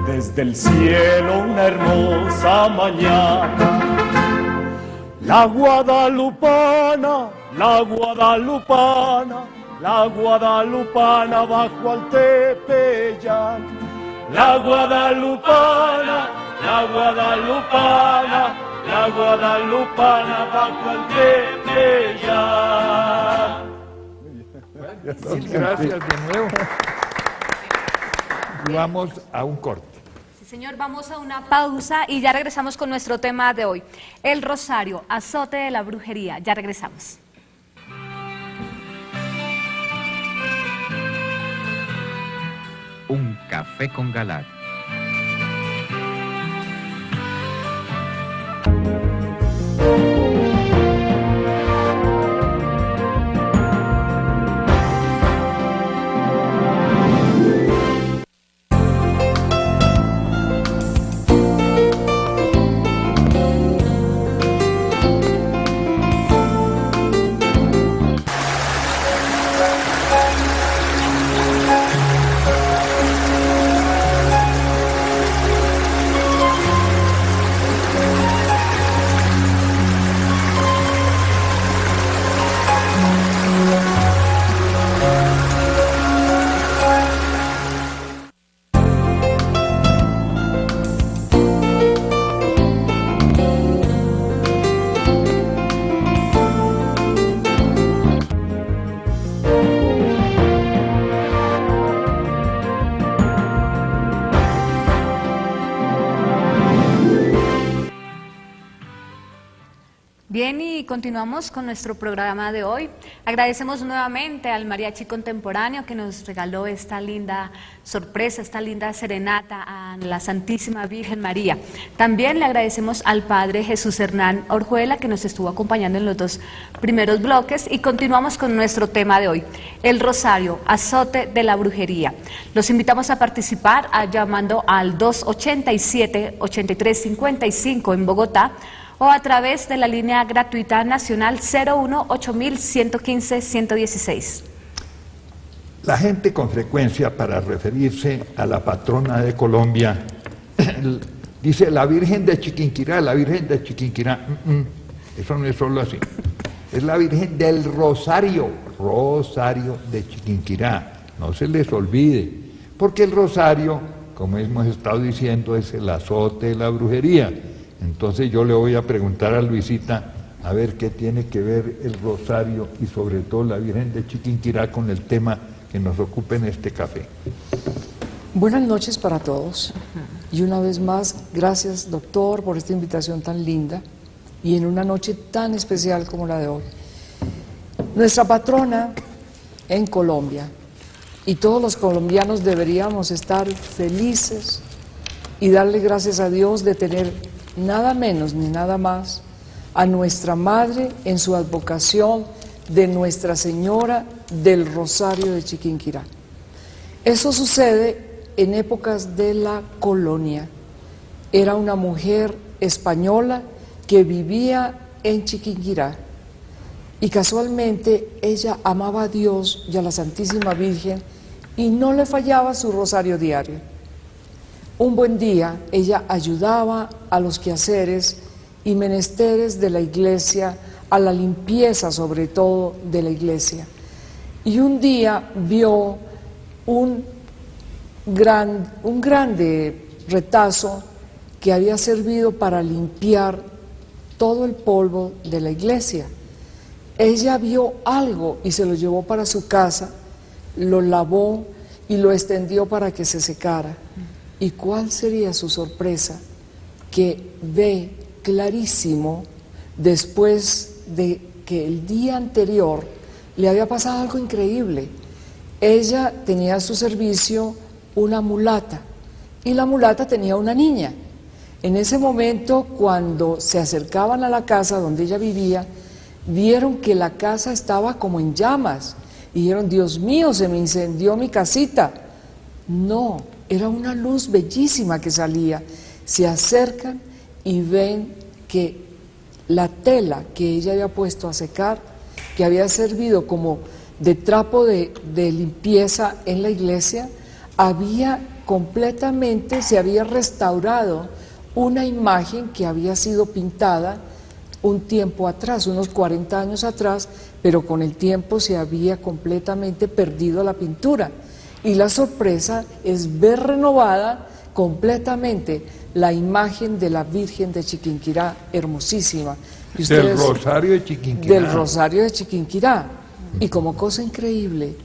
desde el cielo una hermosa mañana, la guadalupana, la guadalupana, la guadalupana bajo al Tepeyac, la guadalupana, la guadalupana, la guadalupana bajo al Tepeyac. Gracias de nuevo. Y vamos a un corte. Sí, señor, vamos a una pausa y ya regresamos con nuestro tema de hoy. El rosario, azote de la brujería. Ya regresamos. Un café con Galat. Bien, y continuamos con nuestro programa de hoy. Agradecemos nuevamente al Mariachi Contemporáneo que nos regaló esta linda sorpresa, esta linda serenata a la Santísima Virgen María. También le agradecemos al Padre Jesús Hernán Orjuela que nos estuvo acompañando en los dos primeros bloques y continuamos con nuestro tema de hoy, el rosario, azote de la brujería. Los invitamos a participar llamando al 287-8355 en Bogotá, o a través de la línea gratuita nacional 01-8115-116. La gente con frecuencia, para referirse a la patrona de Colombia, dice la Virgen de Chiquinquirá, la Virgen de Chiquinquirá. Eso no es solo así. Es la Virgen del Rosario, Rosario de Chiquinquirá. No se les olvide, porque el rosario, como hemos estado diciendo, es el azote de la brujería. Entonces yo le voy a preguntar a Luisita a ver qué tiene que ver el rosario y sobre todo la Virgen de Chiquinquirá con el tema que nos ocupa en este café. Buenas noches para todos y una vez más gracias doctor por esta invitación tan linda y en una noche tan especial como la de hoy. Nuestra patrona en Colombia y todos los colombianos deberíamos estar felices y darle gracias a Dios de tener nada menos ni nada más a nuestra Madre en su advocación de Nuestra Señora del Rosario de Chiquinquirá. Eso sucede en épocas de la colonia. Era una mujer española que vivía en Chiquinquirá y casualmente ella amaba a Dios y a la Santísima Virgen y no le fallaba su rosario diario. Un buen día ella ayudaba a los quehaceres y menesteres de la iglesia, a la limpieza sobre todo de la iglesia. Y un día vio un grande retazo que había servido para limpiar todo el polvo de la iglesia. Ella vio algo y se lo llevó para su casa, lo lavó y lo extendió para que se secara. ¿Y cuál sería su sorpresa? Que ve clarísimo, después de que el día anterior le había pasado algo increíble. Ella tenía a su servicio una mulata y la mulata tenía una niña. En ese momento, cuando se acercaban a la casa donde ella vivía, vieron que la casa estaba como en llamas y dijeron: Dios mío, se me incendió mi casita. No, era una luz bellísima que salía. Se acercan y ven que la tela que ella había puesto a secar, que había servido como de trapo de limpieza en la iglesia, había completamente, se había restaurado una imagen que había sido pintada un tiempo atrás, unos 40 años atrás, pero con el tiempo se había completamente perdido la pintura. Y la sorpresa es ver renovada completamente la imagen de la Virgen de Chiquinquirá, hermosísima. Del Rosario de Chiquinquirá. Del Rosario de Chiquinquirá. Y como cosa increíble,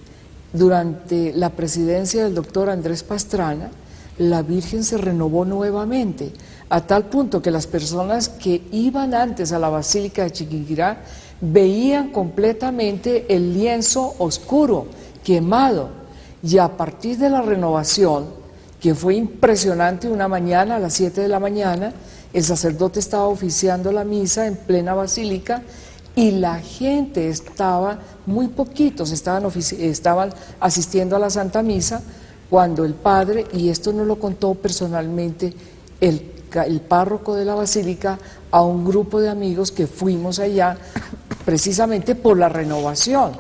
durante la presidencia del doctor Andrés Pastrana, la Virgen se renovó nuevamente, a tal punto que las personas que iban antes a la Basílica de Chiquinquirá veían completamente el lienzo oscuro, quemado, y a partir de la renovación, que fue impresionante, una mañana a las 7 de la mañana, el sacerdote estaba oficiando la misa en plena basílica y la gente estaba, muy poquitos estaban asistiendo a la Santa Misa, cuando el padre, y esto nos lo contó personalmente el párroco de la basílica, a un grupo de amigos que fuimos allá precisamente por la renovación.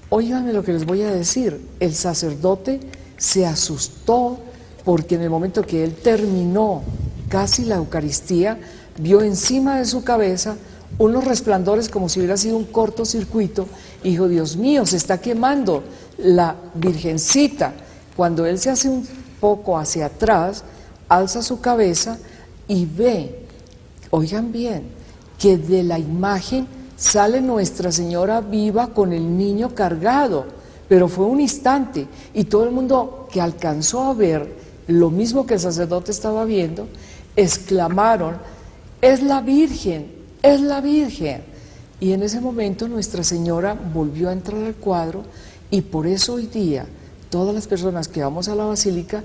Óiganme lo que les voy a decir, el sacerdote se asustó porque en el momento que él terminó casi la Eucaristía, vio encima de su cabeza unos resplandores como si hubiera sido un cortocircuito y dijo: Dios mío, se está quemando la Virgencita. Cuando él se hace un poco hacia atrás, alza su cabeza y ve, oigan bien, que de la imagen sale Nuestra Señora viva con el niño cargado, pero fue un instante y todo el mundo que alcanzó a ver lo mismo que el sacerdote estaba viendo, exclamaron: es la Virgen, es la Virgen. Y en ese momento Nuestra Señora volvió a entrar al cuadro y por eso hoy día todas las personas que vamos a la basílica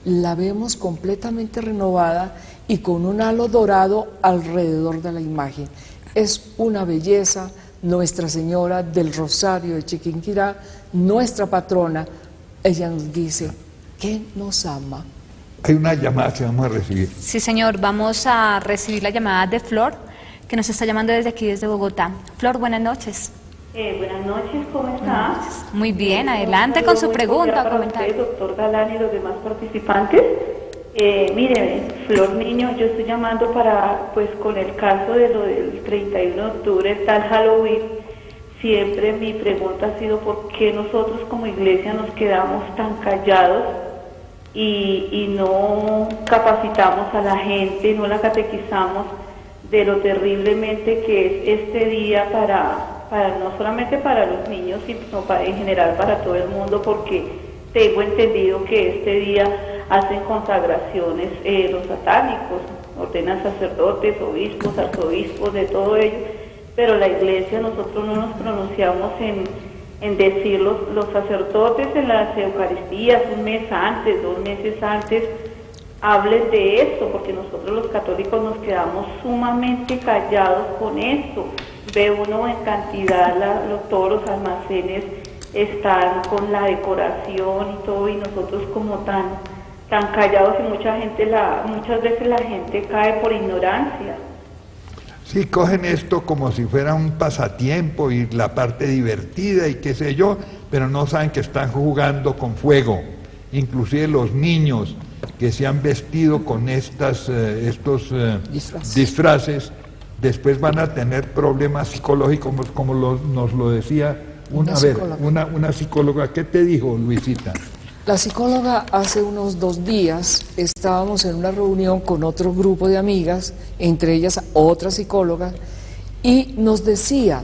la vemos completamente renovada y con un halo dorado alrededor de la imagen. Es una belleza. Nuestra Señora del Rosario de Chiquinquirá, nuestra patrona, ella nos dice que nos ama. Hay una llamada que vamos a recibir. Sí, señor, vamos a recibir la llamada de Flor, que nos está llamando desde aquí, desde Bogotá. Flor, buenas noches. Buenas noches, ¿cómo estás? Muy bien, adelante con su pregunta o comentario. Usted, doctor Galán, y los demás participantes. Mire, Flor Niño, yo estoy llamando para, pues con el caso de lo del 31 de octubre, tal Halloween, siempre mi pregunta ha sido por qué nosotros como iglesia nos quedamos tan callados y no capacitamos a la gente, no la catequizamos de lo terriblemente que es este día para no solamente para los niños, sino en general para todo el mundo, porque tengo entendido que este día hacen consagraciones los satánicos, ordenan sacerdotes, obispos, arzobispos, de todo ello, pero la iglesia, nosotros no nos pronunciamos en decir los sacerdotes en las Eucaristías un mes antes, 2 meses antes, hablen de esto, porque nosotros los católicos nos quedamos sumamente callados con esto. Ve uno en cantidad, todos los almacenes están con la decoración y todo, y nosotros como tan callados, y muchas veces la gente cae por ignorancia. Sí, cogen esto como si fuera un pasatiempo y la parte divertida y qué sé yo, pero no saben que están jugando con fuego. Inclusive los niños que se han vestido con estos disfraces, después van a tener problemas psicológicos, como nos lo decía una psicóloga. ¿Qué te dijo, Luisita? La psicóloga, hace unos 2 días estábamos en una reunión con otro grupo de amigas, entre ellas otra psicóloga, y nos decía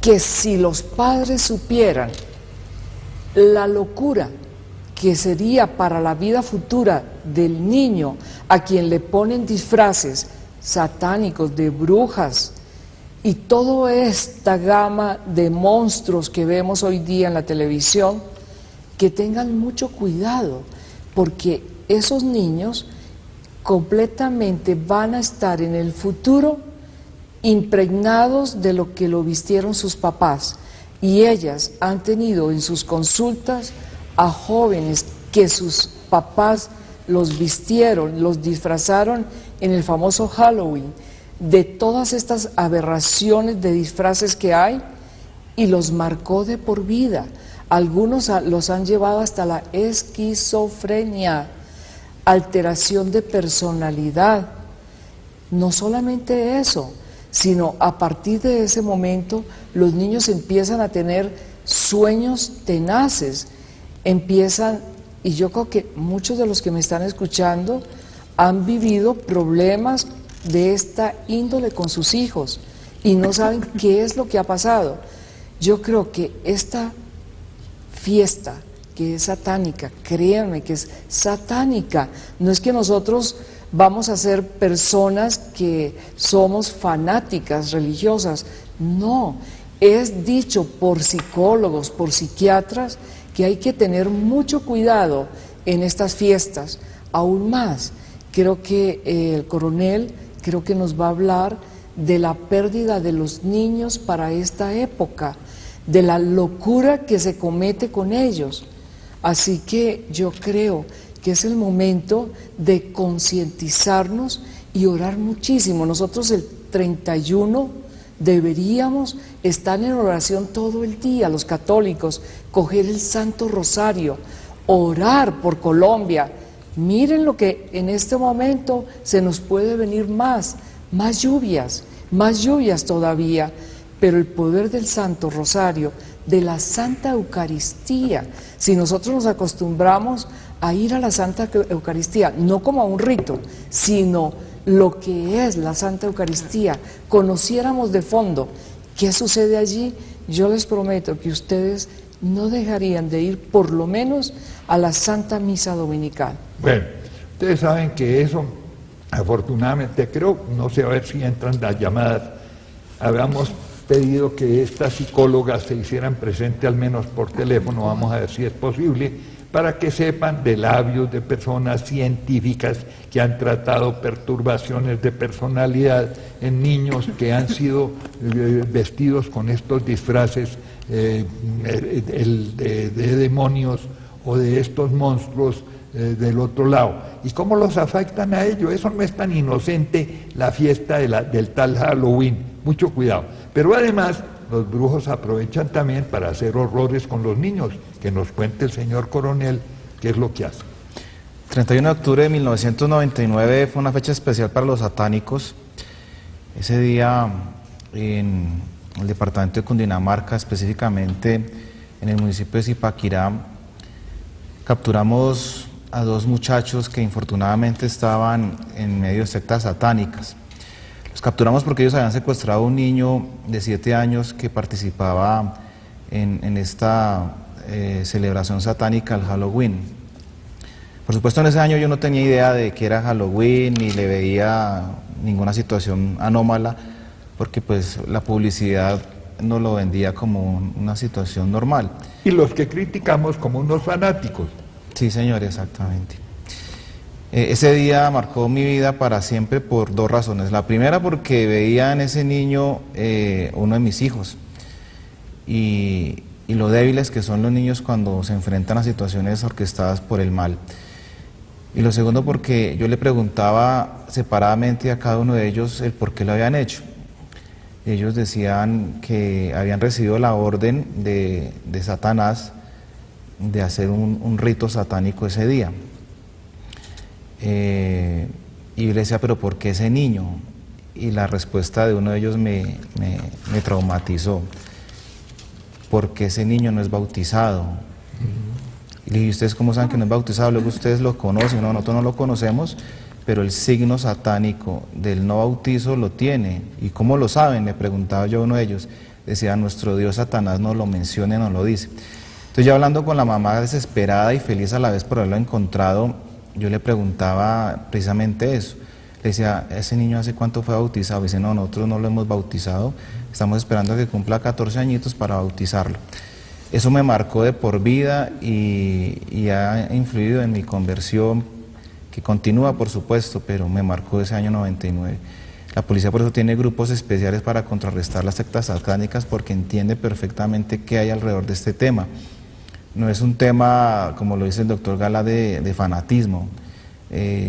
que si los padres supieran la locura que sería para la vida futura del niño, a quien le ponen disfraces satánicos, de brujas, y toda esta gama de monstruos que vemos hoy día en la televisión, que tengan mucho cuidado, porque esos niños completamente van a estar en el futuro impregnados de lo que lo vistieron sus papás, y ellas han tenido en sus consultas a jóvenes que sus papás los vistieron, los disfrazaron en el famoso Halloween, de todas estas aberraciones de disfraces que hay, y los marcó de por vida. Algunos los han llevado hasta la esquizofrenia, alteración de personalidad. No solamente eso, sino a partir de ese momento los niños empiezan a tener sueños tenaces, y yo creo que muchos de los que me están escuchando han vivido problemas de esta índole con sus hijos y no saben qué es lo que ha pasado. Yo creo que esta fiesta que es satánica, créanme que es satánica, no es que nosotros vamos a ser personas que somos fanáticas religiosas, no, es dicho por psicólogos, por psiquiatras, que hay que tener mucho cuidado en estas fiestas. Aún más, creo que el coronel nos va a hablar de la pérdida de los niños para esta época, de la locura que se comete con ellos. Así que yo creo que es el momento de concientizarnos y orar muchísimo. Nosotros el 31 deberíamos estar en oración todo el día, los católicos, coger el Santo Rosario, orar por Colombia. Miren lo que en este momento se nos puede venir más lluvias todavía, pero el poder del Santo Rosario, de la Santa Eucaristía, si nosotros nos acostumbramos a ir a la Santa Eucaristía, no como a un rito, sino lo que es la Santa Eucaristía, conociéramos de fondo qué sucede allí, yo les prometo que ustedes no dejarían de ir por lo menos a la Santa Misa Dominical. Bueno, ustedes saben que eso, afortunadamente, creo, no sé a ver si entran las llamadas, habíamos pedido que estas psicólogas se hicieran presentes al menos por teléfono, vamos a ver si es posible, para que sepan de labios de personas científicas que han tratado perturbaciones de personalidad en niños que han sido vestidos con estos disfraces de demonios o de estos monstruos del otro lado. ¿Y cómo los afectan a ellos? Eso no es tan inocente la fiesta del tal Halloween. Mucho cuidado. Pero además, los brujos aprovechan también para hacer horrores con los niños. Que nos cuente el señor coronel qué es lo que hace. 31 de octubre de 1999 fue una fecha especial para los satánicos. Ese día en el departamento de Cundinamarca, específicamente en el municipio de Zipaquirá, capturamos a dos muchachos que infortunadamente estaban en medio de sectas satánicas. Los capturamos porque ellos habían secuestrado a un niño de 7 años que participaba en esta celebración satánica, el Halloween. Por supuesto, en ese año yo no tenía idea de que era Halloween, ni le veía ninguna situación anómala, porque pues la publicidad no lo vendía como una situación normal. Y los que criticamos como unos fanáticos. Sí, señor, exactamente. Ese día marcó mi vida para siempre por dos razones. La primera, porque veía en ese niño uno de mis hijos, y lo débiles que son los niños cuando se enfrentan a situaciones orquestadas por el mal. Y lo segundo, porque yo le preguntaba separadamente a cada uno de ellos el por qué lo habían hecho. Ellos decían que habían recibido la orden de Satanás de hacer un rito satánico ese día. Y yo le decía, pero ¿por qué ese niño? Y la respuesta de uno de ellos me traumatizó. Porque ese niño no es bautizado. Y le dije, ¿ustedes cómo saben que no es bautizado? Luego ustedes lo conocen. No, nosotros no lo conocemos, pero el signo satánico del no bautizo lo tiene. ¿Y cómo lo saben? Le preguntaba yo a uno de ellos. Decía, nuestro Dios Satanás no lo menciona, no lo dice. Entonces, ya hablando con la mamá desesperada y feliz a la vez por haberlo encontrado, yo le preguntaba precisamente eso. Le decía, ¿ese niño hace cuánto fue bautizado? Dice, no, nosotros no lo hemos bautizado, estamos esperando a que cumpla 14 añitos para bautizarlo. Eso me marcó de por vida y ha influido en mi conversión, que continúa por supuesto, pero me marcó ese año 99. La policía por eso tiene grupos especiales para contrarrestar las sectas satánicas, porque entiende perfectamente qué hay alrededor de este tema. No es un tema, como lo dice el doctor Gala, de fanatismo.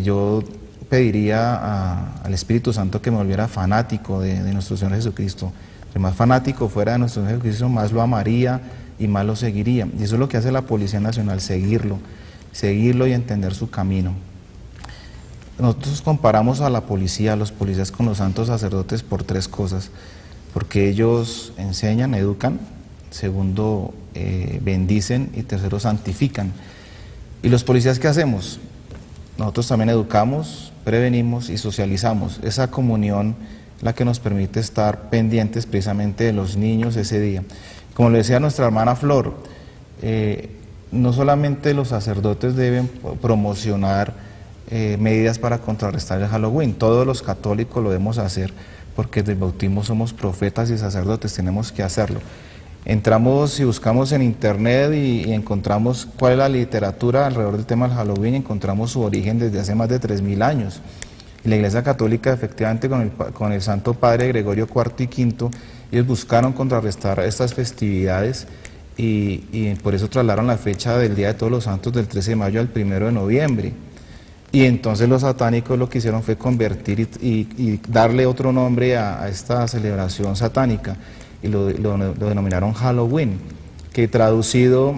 Yo pediría al Espíritu Santo que me volviera fanático de nuestro Señor Jesucristo. El más fanático fuera de nuestro Señor Jesucristo, más lo amaría y más lo seguiría. Y eso es lo que hace la Policía Nacional, seguirlo y entender su camino. Nosotros comparamos a la policía, a los policías con los santos sacerdotes por 3 cosas. Porque ellos enseñan, educan, segundo, bendicen y tercero, santifican. ¿Y los policías qué hacemos? Nosotros también educamos, prevenimos y socializamos. Esa comunión la que nos permite estar pendientes precisamente de los niños ese día. Como le decía nuestra hermana Flor, no solamente los sacerdotes deben promocionar medidas para contrarrestar el Halloween, todos los católicos lo debemos hacer, porque desde el bautismo somos profetas y sacerdotes, tenemos que hacerlo. Entramos y buscamos en internet y encontramos cuál es la literatura alrededor del tema del Halloween, y encontramos su origen desde hace más de 3000 años. Y la Iglesia Católica, efectivamente, con el Santo Padre Gregorio IV y V, ellos buscaron contrarrestar estas festividades y por eso trasladaron la fecha del Día de Todos los Santos del 13 de mayo al 1 de noviembre. Y entonces los satánicos lo que hicieron fue convertir y darle otro nombre a esta celebración satánica, y lo denominaron Halloween, que traducido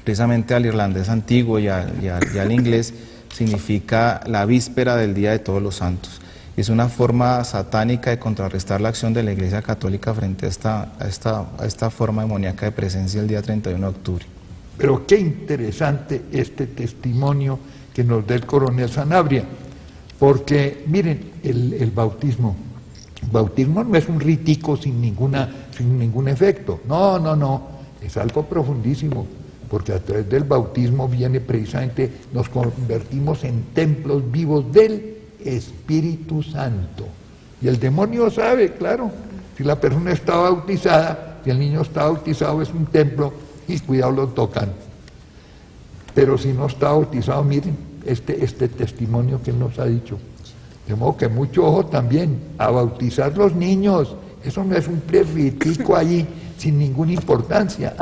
precisamente al irlandés antiguo y al inglés significa la víspera del Día de Todos los Santos. Es una forma satánica de contrarrestar la acción de la Iglesia Católica frente a esta forma demoníaca de presencia el día 31 de octubre. Pero qué interesante este testimonio que nos da el coronel Sanabria, porque miren, el bautismo no es un ritico sin ningún efecto, no, es algo profundísimo, porque a través del bautismo viene precisamente, nos convertimos en templos vivos del Espíritu Santo, y el demonio sabe, claro, si la persona está bautizada, si el niño está bautizado es un templo, y cuidado lo tocan. Pero si no está bautizado, miren, este testimonio que él nos ha dicho. De modo que mucho ojo también a bautizar los niños. Eso no es un plebiscito allí sin ninguna importancia.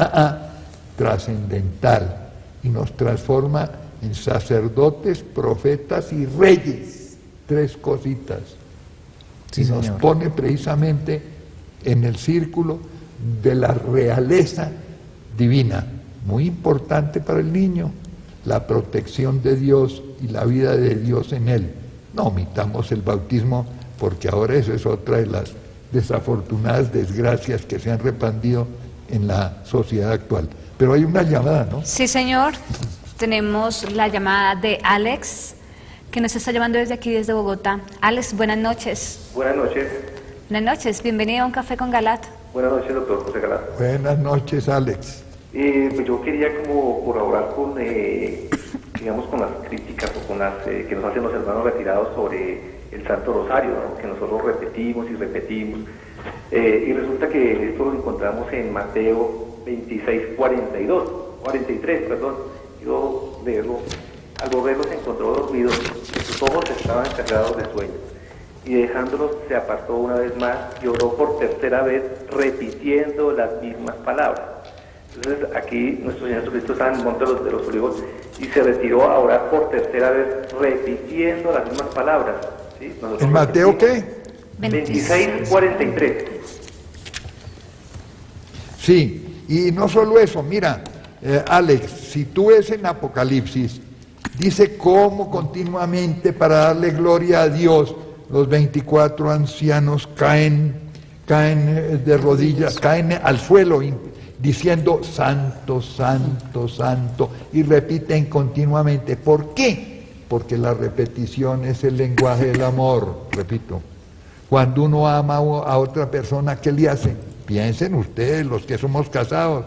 Trascendental. Y nos transforma en sacerdotes, profetas y reyes. 3 cositas. Sí, y nos señor. pone precisamente en el círculo de la realeza divina. Muy importante para el niño, la protección de Dios y la vida de Dios en él. No omitamos el bautismo, porque ahora eso es otra de las desafortunadas desgracias que se han repandido en la sociedad actual. Pero hay una llamada, ¿no? Sí, señor. Tenemos la llamada de Alex, que nos está llamando desde aquí, desde Bogotá. Alex, buenas noches. Buenas noches. Buenas noches, bienvenido a Un Café con Galat. Buenas noches, doctor José Galat. Buenas noches, Alex. Pues yo quería como colaborar con, digamos, con las críticas o con las que nos hacen los hermanos retirados sobre el Santo Rosario, ¿no? Que nosotros repetimos y repetimos. Y resulta que esto lo encontramos en Mateo 43, perdón. Yo al verlos se encontró dormidos, sus ojos estaban cargados de sueño. Y dejándolos se apartó una vez más y oró por tercera vez, repitiendo las mismas palabras. Entonces aquí nuestro Señor Jesucristo está en el Monte de los Olivos y se retiró a orar por tercera vez, repitiendo las mismas palabras. ¿Sí? ¿En Mateo qué? 26:43. Sí, y no solo eso, mira, Alex, si tú ves en Apocalipsis, dice cómo continuamente para darle gloria a Dios, los 24 ancianos caen de rodillas, caen al suelo, diciendo santo, santo, santo, y repiten continuamente. ¿Por qué? Porque la repetición es el lenguaje del amor, repito. Cuando uno ama a otra persona, ¿qué le hace? Piensen ustedes, los que somos casados,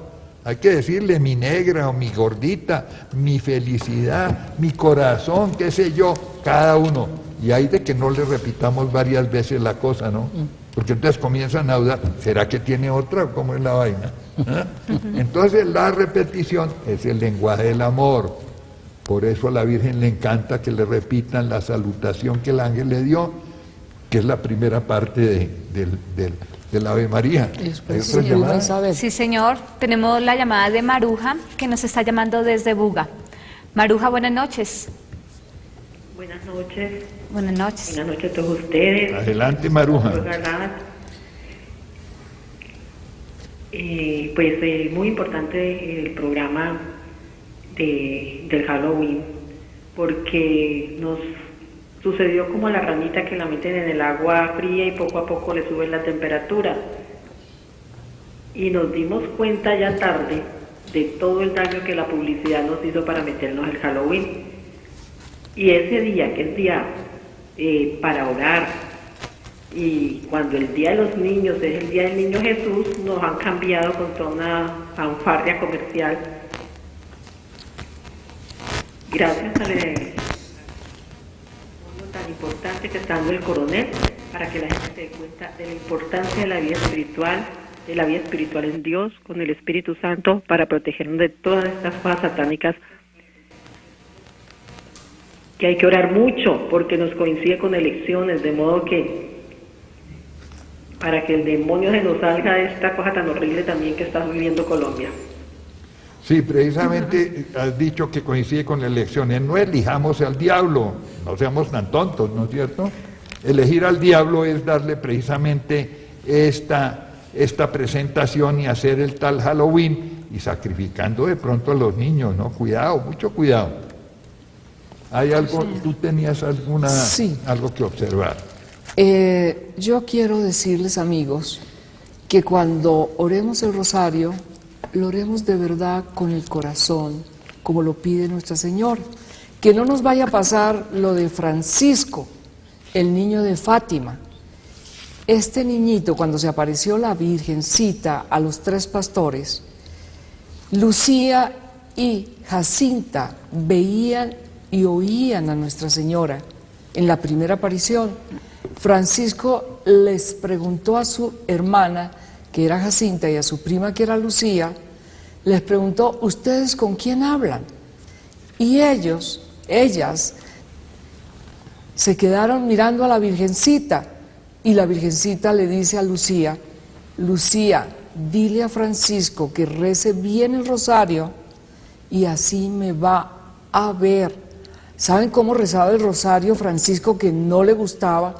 Hay que decirle mi negra o mi gordita, mi felicidad, mi corazón, qué sé yo, cada uno. Y hay de que no le repitamos varias veces la cosa, ¿no? Porque entonces comienzan a dudar, ¿será que tiene otra o cómo es la vaina? ¿Ah? Entonces la repetición es el lenguaje del amor. Por eso a la Virgen le encanta que le repitan la salutación que el ángel le dio, que es la primera parte del Ave María. ¿Hay otra llamada? Sí, señor. Tenemos la llamada de Maruja, que nos está llamando desde Buga. Maruja, buenas noches. Buenas noches. Buenas noches. Buenas noches a todos ustedes. Adelante, Maruja. Muy importante el programa del Halloween, porque nos sucedió como a la ranita que la meten en el agua fría y poco a poco le suben la temperatura. Y nos dimos cuenta ya tarde de todo el daño que la publicidad nos hizo para meternos el Halloween. Y ese día, que es día para orar, y cuando el Día de los Niños es el Día del Niño Jesús, nos han cambiado con toda una fanfarria comercial. Gracias al tan importante que está dando el coronel, para que la gente se dé cuenta de la importancia de la vida espiritual en Dios, con el Espíritu Santo, para protegernos de todas estas cosas satánicas, que hay que orar mucho, porque nos coincide con elecciones, de modo que para que el demonio se nos salga de esta cosa tan horrible también que está viviendo Colombia. Sí, precisamente has dicho que coincide con las elecciones. No elijamos al diablo, no seamos tan tontos, ¿no es cierto? Elegir al diablo es darle precisamente esta presentación y hacer el tal Halloween, y sacrificando de pronto a los niños, ¿no? Cuidado, mucho cuidado. ¿Hay algo, tú tenías algo que observar? Yo quiero decirles, amigos, que cuando oremos el rosario, lo oremos de verdad con el corazón, como lo pide Nuestra Señora. Que no nos vaya a pasar lo de Francisco, el niño de Fátima. Este niñito, cuando se apareció la Virgencita a los 3 pastores, Lucía y Jacinta veían y oían a Nuestra Señora en la primera aparición. Francisco les preguntó a su hermana, que era Jacinta, y a su prima, que era Lucía, les preguntó, ¿ustedes con quién hablan? Y ellas se quedaron mirando a la Virgencita, y la Virgencita le dice a Lucía, Lucía, dile a Francisco que rece bien el rosario y así me va a ver. ¿Saben cómo rezaba el rosario Francisco, que no le gustaba?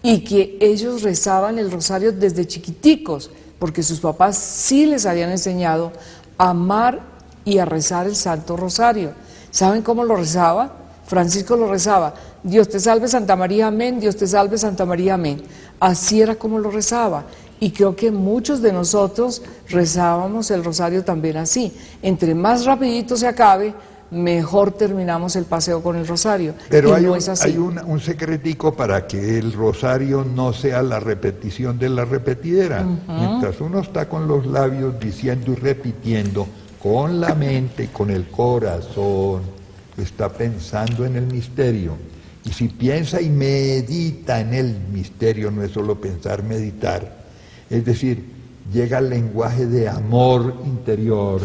Y que ellos rezaban el rosario desde chiquiticos, porque sus papás sí les habían enseñado a amar y a rezar el Santo Rosario. ¿Saben cómo lo rezaba? Francisco lo rezaba, Dios te salve Santa María, amén, Dios te salve Santa María, amén. Así era como lo rezaba. Y creo que muchos de nosotros rezábamos el rosario también así. Entre más rapidito se acabe, mejor terminamos el paseo con el rosario. Pero y hay, no es así. hay un secretico para que el rosario no sea la repetición de la repetidera. Mientras uno está con los labios diciendo y repitiendo, con la mente, con el corazón, está pensando en el misterio. Y si piensa y medita en el misterio, no es solo pensar, meditar. Es decir, llega el lenguaje de amor interior.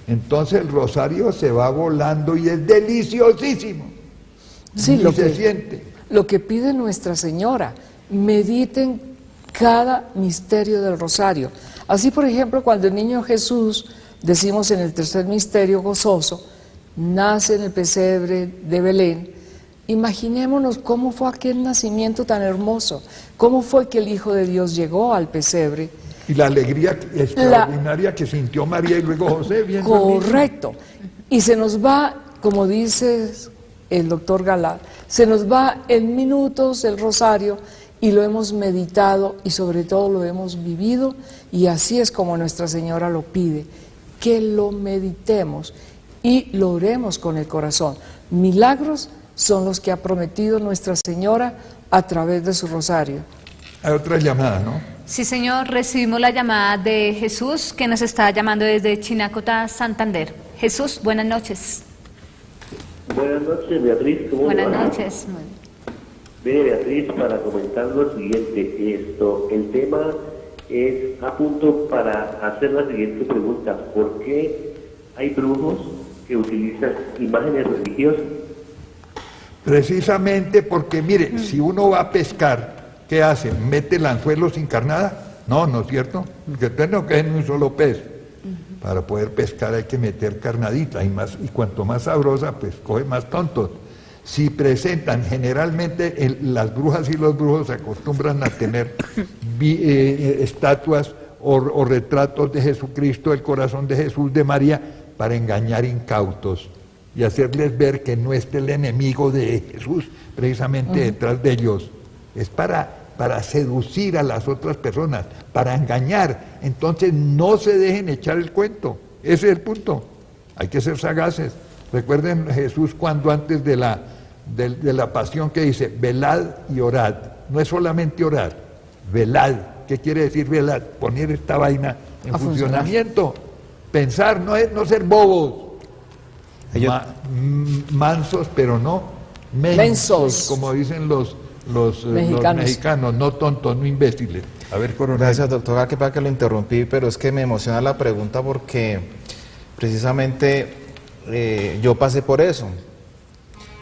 Entonces el rosario se va volando y es deliciosísimo. Sí, y se siente. Lo que pide Nuestra Señora, mediten cada misterio del rosario. Así, por ejemplo, cuando el niño Jesús, decimos en el tercer misterio gozoso, nace en el pesebre de Belén, imaginémonos cómo fue aquel nacimiento tan hermoso, cómo fue que el Hijo de Dios llegó al pesebre. Y la alegría extraordinaria que sintió María y luego José. Correcto. Y se nos va, como dice el doctor Galat, se nos va en minutos el rosario y lo hemos meditado y sobre todo lo hemos vivido, y así es como Nuestra Señora lo pide, que lo meditemos y lo oremos con el corazón. Milagros son los que ha prometido Nuestra Señora a través de su rosario. Hay otra llamada, ¿no? Sí, señor, recibimos la llamada de Jesús, que nos está llamando desde Chinacota, Santander. Jesús, buenas noches. Buenas noches, Beatriz. ¿Cómo Buenas le va? noches. Mire, Beatriz, para comentar lo siguiente, el tema es a punto para hacer la siguiente pregunta. ¿Por qué hay brujos que utilizan imágenes religiosas? Precisamente porque, mire, si uno va a pescar, ¿qué hace? ¿Mete el anzuelo sin carnada? No, ¿no es cierto? Porque usted no cae en un solo pez. Para poder pescar hay que meter carnadita, y cuanto más sabrosa, pues coge más tontos. Si presentan, generalmente las brujas y los brujos se acostumbran a tener estatuas o retratos de Jesucristo, el corazón de Jesús, de María, para engañar incautos y hacerles ver que no está el enemigo de Jesús precisamente detrás de ellos. Es para seducir a las otras personas, para engañar. Entonces no se dejen echar el cuento. Ese es el punto. Hay que ser sagaces. Recuerden Jesús cuando antes de la pasión que dice, velad y orad. No es solamente orar, velad. ¿Qué quiere decir velad? Poner esta vaina en funcionamiento. Pensar, no ser bobos. Mansos, pero no mensos, como dicen los mexicanos, no tontos, no imbéciles. A ver, coronel. Gracias, doctor, que para que lo interrumpí, pero es que me emociona la pregunta porque precisamente yo pasé por eso.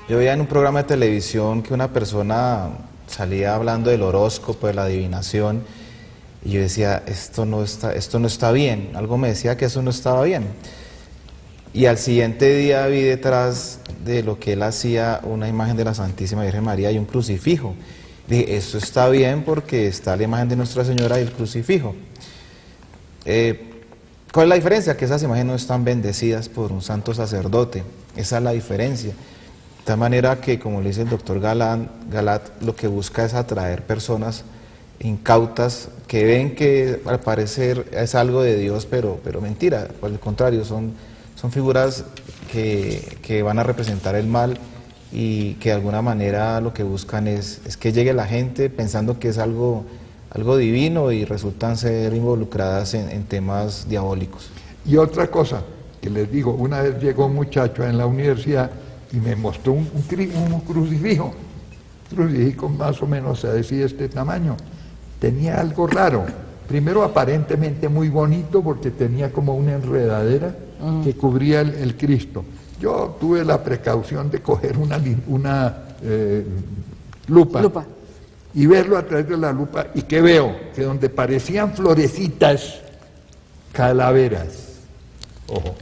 Yo veía en un programa de televisión que una persona salía hablando del horóscopo, de la adivinación, y yo decía, esto no está bien. Algo me decía que eso no estaba bien. Y al siguiente día vi detrás de lo que él hacía una imagen de la Santísima Virgen María y un crucifijo. Dije, esto está bien porque está la imagen de Nuestra Señora y el crucifijo. ¿Cuál es la diferencia? Que esas imágenes no están bendecidas por un santo sacerdote. Esa es la diferencia. De tal manera que, como le dice el doctor Galat, lo que busca es atraer personas incautas que ven que al parecer es algo de Dios, pero mentira. Por el contrario, son figuras que van a representar el mal y que de alguna manera lo que buscan es que llegue la gente pensando que es algo divino y resultan ser involucradas en temas diabólicos. Y otra cosa que les digo, una vez llegó un muchacho en la universidad y me mostró un crucifijo más o menos de este tamaño. Tenía algo raro. Primero, aparentemente muy bonito porque tenía como una enredadera que cubría el Cristo. Yo tuve la precaución de coger una lupa y verlo a través de la lupa. ¿Y qué veo? Que donde parecían florecitas, calaveras. Ojo.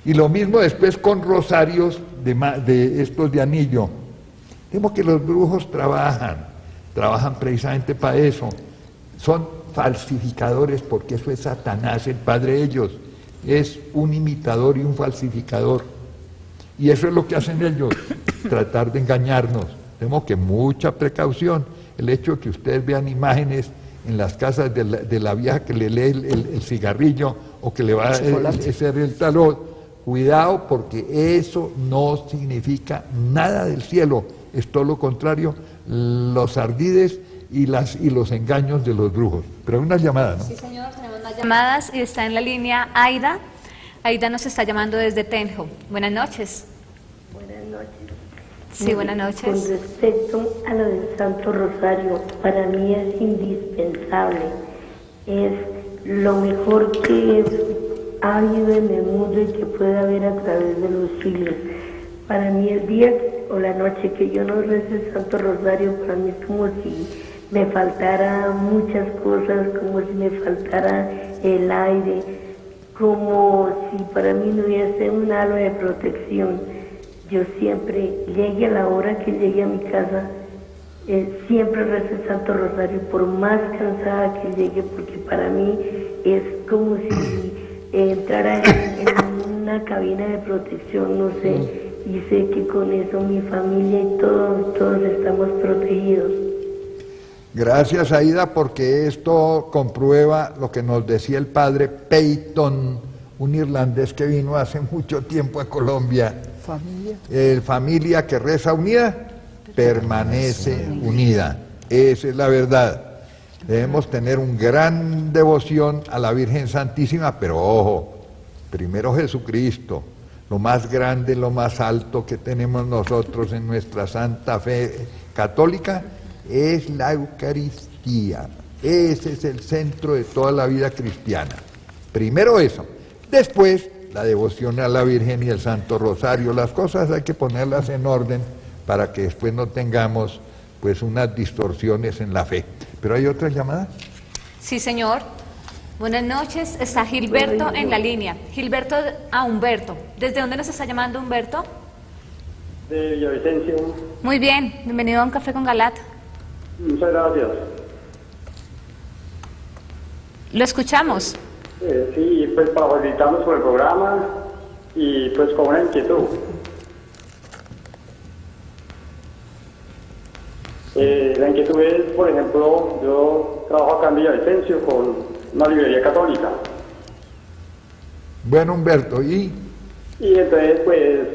Y lo mismo después con rosarios de estos de anillo. Vemos que los brujos trabajan precisamente para eso. Son falsificadores porque eso es Satanás, el padre de ellos. Es un imitador y un falsificador. Y eso es lo que hacen ellos, tratar de engañarnos. Tenemos que mucha precaución. El hecho de que ustedes vean imágenes en las casas de la vieja que le lee el cigarrillo o que le va a hacer el tarot, cuidado porque eso no significa nada del cielo. Es todo lo contrario, los ardides y los engaños de los brujos. Pero hay una llamada, ¿no? Sí, señor, tenemos más llamadas y está en la línea Aida. Aida nos está llamando desde Tenjo. Buenas noches. Buenas noches. Sí, buenas noches. Con respecto a lo del Santo Rosario, para mí es indispensable. Es lo mejor que ha habido en el mundo y que puede haber a través de los siglos. Para mí el día o la noche que yo no rece el Santo Rosario, para mí es como si me faltara muchas cosas, como si me faltara el aire, como si para mí no hubiese un halo de protección. Yo siempre, llegue a la hora que llegue a mi casa, siempre rezo el Santo Rosario, por más cansada que llegue, porque para mí es como si entrara en una cabina de protección, no sé, y sé que con eso mi familia y todos estamos protegidos. Gracias, Aida, porque esto comprueba lo que nos decía el padre Peyton, un irlandés que vino hace mucho tiempo a Colombia. Familia que reza unida, permanece unida. Esa es la verdad. Debemos tener una gran devoción a la Virgen Santísima, pero ojo, primero Jesucristo, lo más grande, lo más alto que tenemos nosotros en nuestra santa fe católica es la Eucaristía. Ese es el centro de toda la vida cristiana. Primero eso, después la devoción a la Virgen y el Santo Rosario. Las cosas hay que ponerlas en orden para que después no tengamos pues unas distorsiones en la fe. ¿Pero hay otra llamada? Sí, señor. Buenas noches, está Gilberto en la línea. Gilberto a Humberto. ¿Desde dónde nos está llamando Humberto? De Villavicencio. Muy bien, bienvenido a Un Café con Galata. Muchas gracias. Lo escuchamos. Sí, pues para felicitarnos por el programa y pues con una inquietud. La inquietud es, por ejemplo, yo trabajo acá en Villavicencio con una librería católica. Bueno, Humberto, ¿y? Y entonces, pues,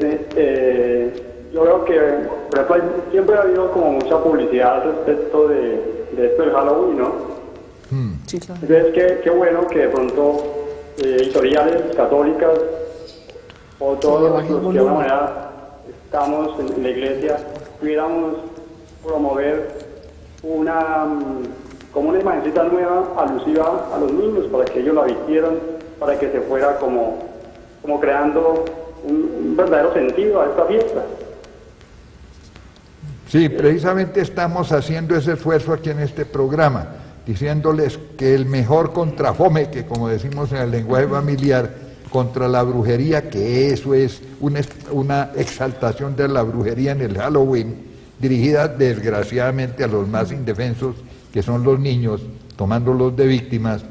yo veo que, por ejemplo, siempre ha habido como mucha publicidad respecto de esto del Halloween, ¿no? Sí, claro. Entonces, qué bueno que de pronto editoriales católicas o todos los que de alguna manera estamos en la iglesia pudiéramos promover como una imagencita nueva alusiva a los niños para que ellos la vistieran, para que se fuera como creando un verdadero sentido a esta fiesta. Sí, precisamente estamos haciendo ese esfuerzo aquí en este programa, diciéndoles que el mejor contrafome, que como decimos en el lenguaje familiar, contra la brujería, que eso es una exaltación de la brujería en el Halloween, dirigida desgraciadamente a los más indefensos, que son los niños, tomándolos de víctimas,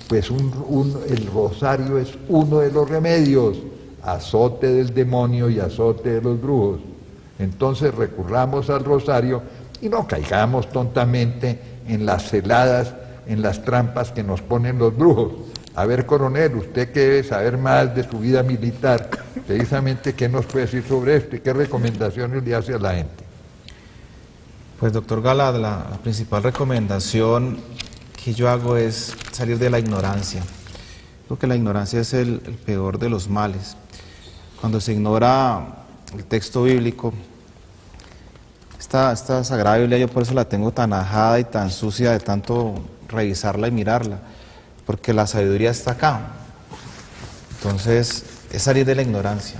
pues el rosario es uno de los remedios, azote del demonio y azote de los brujos. Entonces recurramos al rosario y no caigamos tontamente en las celadas, en las trampas que nos ponen los brujos. A ver, coronel, usted que debe saber más de su vida militar, precisamente, ¿qué nos puede decir sobre esto y qué recomendaciones le hace a la gente? Pues, doctor Galad, la principal recomendación que yo hago es salir de la ignorancia. Creo que la ignorancia es el peor de los males. Cuando se ignora el texto bíblico, esta Sagrada Biblia, yo por eso la tengo tan ajada y tan sucia de tanto revisarla y mirarla, porque la sabiduría está acá. Entonces, es salir de la ignorancia.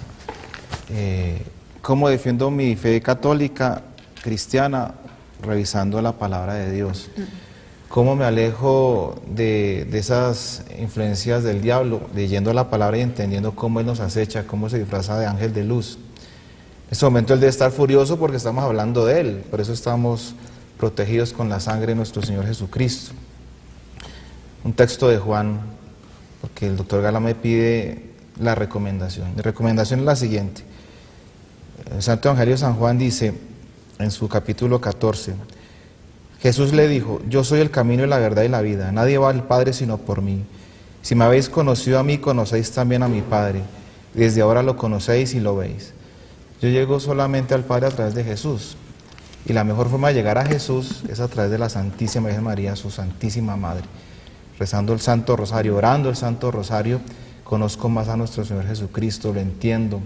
¿Cómo defiendo mi fe católica, cristiana? Revisando la palabra de Dios. ¿Cómo me alejo de esas influencias del diablo? Leyendo la palabra y entendiendo cómo Él nos acecha, cómo se disfraza de ángel de luz. En este momento Él debe estar furioso porque estamos hablando de Él, por eso estamos protegidos con la sangre de nuestro Señor Jesucristo. Un texto de Juan, porque el doctor Gala me pide la recomendación. Mi recomendación es la siguiente. El Santo Evangelio de San Juan dice, en su capítulo 14, Jesús le dijo, yo soy el camino y la verdad y la vida, nadie va al Padre sino por mí. Si me habéis conocido a mí, conocéis también a mi Padre, desde ahora lo conocéis y lo veis. Yo llego solamente al Padre a través de Jesús, y la mejor forma de llegar a Jesús es a través de la Santísima Virgen María, su Santísima Madre. Rezando el Santo Rosario, orando el Santo Rosario, conozco más a nuestro Señor Jesucristo, lo entiendo,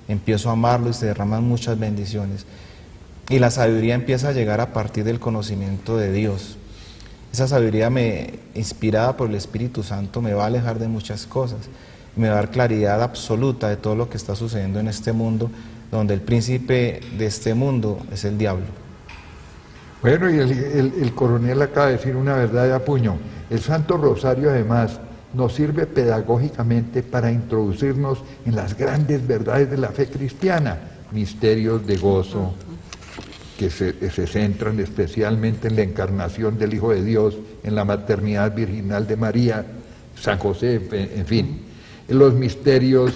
empiezo a amarlo y se derraman muchas bendiciones. Y la sabiduría empieza a llegar a partir del conocimiento de Dios. Esa sabiduría inspirada por el Espíritu Santo me va a alejar de muchas cosas, me va a dar claridad absoluta de todo lo que está sucediendo en este mundo, donde el príncipe de este mundo es el diablo. Bueno, y el coronel acaba de decir una verdad de apuño. El Santo Rosario además nos sirve pedagógicamente para introducirnos en las grandes verdades de la fe cristiana, misterios de gozo, que se centran especialmente en la encarnación del Hijo de Dios, en la maternidad virginal de María, San José, en fin, los misterios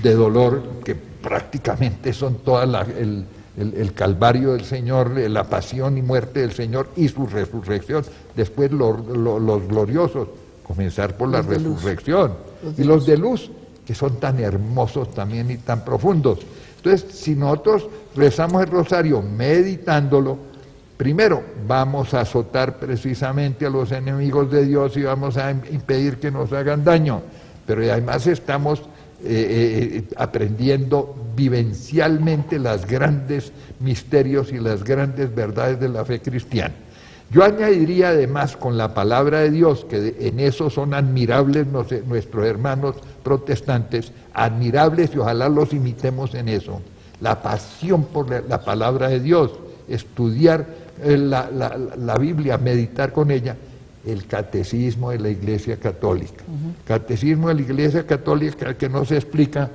de dolor, que prácticamente son toda el Calvario del Señor, la pasión y muerte del Señor y su resurrección, después los gloriosos, comenzar por la resurrección, y los de luz, que son tan hermosos también y tan profundos. Entonces, si nosotros rezamos el rosario meditándolo, Primero, vamos a azotar precisamente a los enemigos de Dios y vamos a impedir que nos hagan daño, pero además estamos aprendiendo vivencialmente los grandes misterios y las grandes verdades de la fe cristiana. Yo añadiría además con la palabra de Dios, que en eso son admirables nuestros hermanos protestantes, admirables, y ojalá los imitemos en eso, la pasión por la palabra de Dios, estudiar la Biblia, meditar con ella, el catecismo de la Iglesia Católica. Catecismo de la Iglesia Católica que nos explica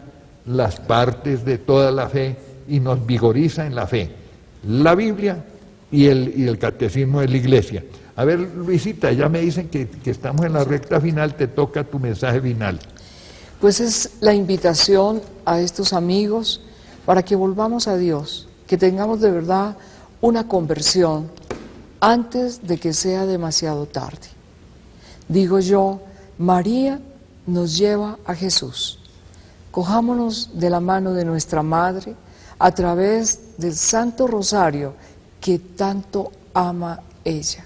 las partes de toda la fe y nos vigoriza en la fe. La Biblia y el catecismo de la Iglesia. A ver, Luisita, ya me dicen que estamos en la recta final, te toca tu mensaje final. Pues es la invitación a estos amigos para que volvamos a Dios, que tengamos de verdad una conversión antes de que sea demasiado tarde. Digo yo, María nos lleva a Jesús. Cojámonos de la mano de nuestra Madre a través del Santo Rosario que tanto ama ella.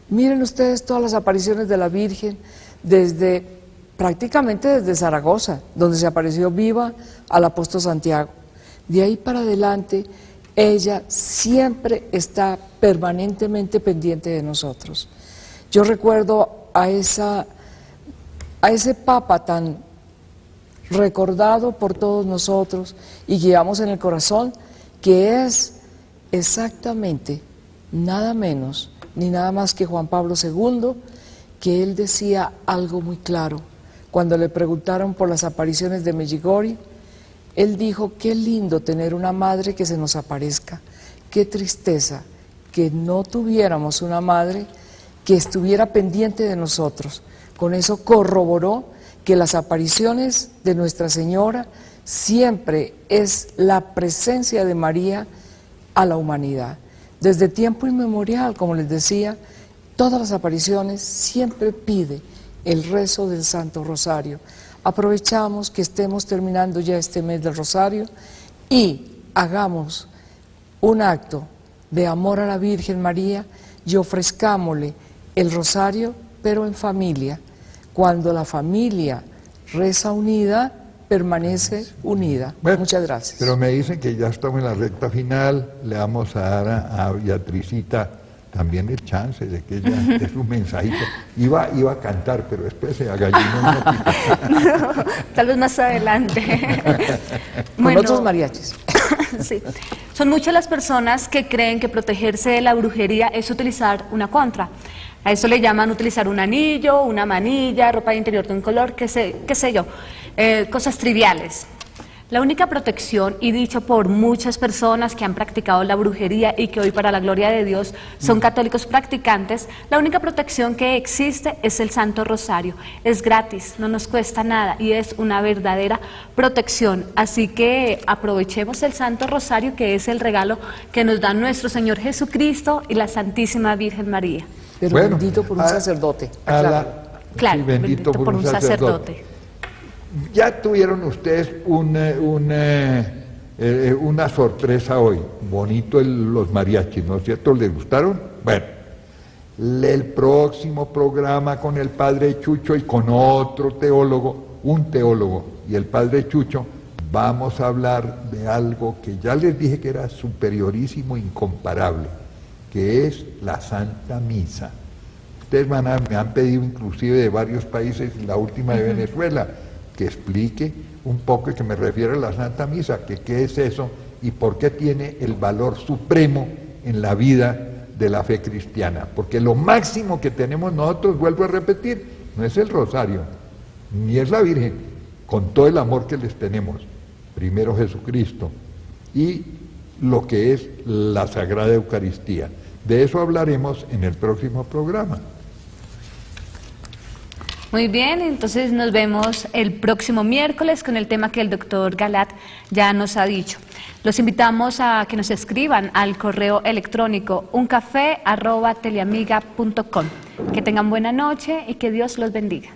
Miren ustedes todas las apariciones de la Virgen prácticamente desde Zaragoza, donde se apareció viva al apóstol Santiago. De ahí para adelante, ella siempre está permanentemente pendiente de nosotros. Yo recuerdo a ese Papa tan recordado por todos nosotros y que llevamos en el corazón, que es exactamente nada menos ni nada más que Juan Pablo II, que él decía algo muy claro. Cuando le preguntaron por las apariciones de Medjugorje, él dijo: qué lindo tener una madre que se nos aparezca, qué tristeza que no tuviéramos una madre que estuviera pendiente de nosotros. Con eso corroboró que las apariciones de Nuestra Señora siempre es la presencia de María a la humanidad. Desde tiempo inmemorial, como les decía, todas las apariciones siempre pide el rezo del Santo Rosario. Aprovechamos que estemos terminando ya este mes del Rosario y hagamos un acto de amor a la Virgen María y ofrezcámosle el Rosario, pero en familia. Cuando la familia reza unida, permanece unida. Bueno, muchas gracias. Pero me dicen que ya estamos en la recta final, le vamos a dar a Beatricita también el chance de que ella dé su mensajito. Iba a cantar, pero después se agallinó un poquito. Tal vez más adelante. Con otros mariachis. Sí. Son muchas las personas que creen que protegerse de la brujería es utilizar una contra. A eso le llaman utilizar un anillo, una manilla, ropa de interior de un color, qué sé yo, cosas triviales. La única protección, y dicho por muchas personas que han practicado la brujería y que hoy para la gloria de Dios son católicos practicantes, la única protección que existe es el Santo Rosario. Es gratis, no nos cuesta nada y es una verdadera protección. Así que aprovechemos el Santo Rosario, que es el regalo que nos da nuestro Señor Jesucristo y la Santísima Virgen María. Pero bueno, bendito por un sacerdote. Claro, sí, bendito por un sacerdote. Ya tuvieron ustedes una sorpresa hoy. Bonito los mariachis, ¿no es cierto? ¿Les gustaron? Bueno, el próximo programa con el padre Chucho y con otro teólogo, un teólogo y el padre Chucho, vamos a hablar de algo que ya les dije que era superiorísimo, incomparable, que es la Santa Misa. Ustedes me han pedido inclusive de varios países, la última de Venezuela, que explique un poco y que me refiera a la Santa Misa, que qué es eso y por qué tiene el valor supremo en la vida de la fe cristiana. Porque lo máximo que tenemos nosotros, vuelvo a repetir, no es el rosario, ni es la Virgen, con todo el amor que les tenemos. Primero Jesucristo y lo que es la Sagrada Eucaristía. De eso hablaremos en el próximo programa. Muy bien, entonces nos vemos el próximo miércoles con el tema que el doctor Galat ya nos ha dicho. Los invitamos a que nos escriban al correo electrónico uncafé@teleamiga.com. Que tengan buena noche y que Dios los bendiga.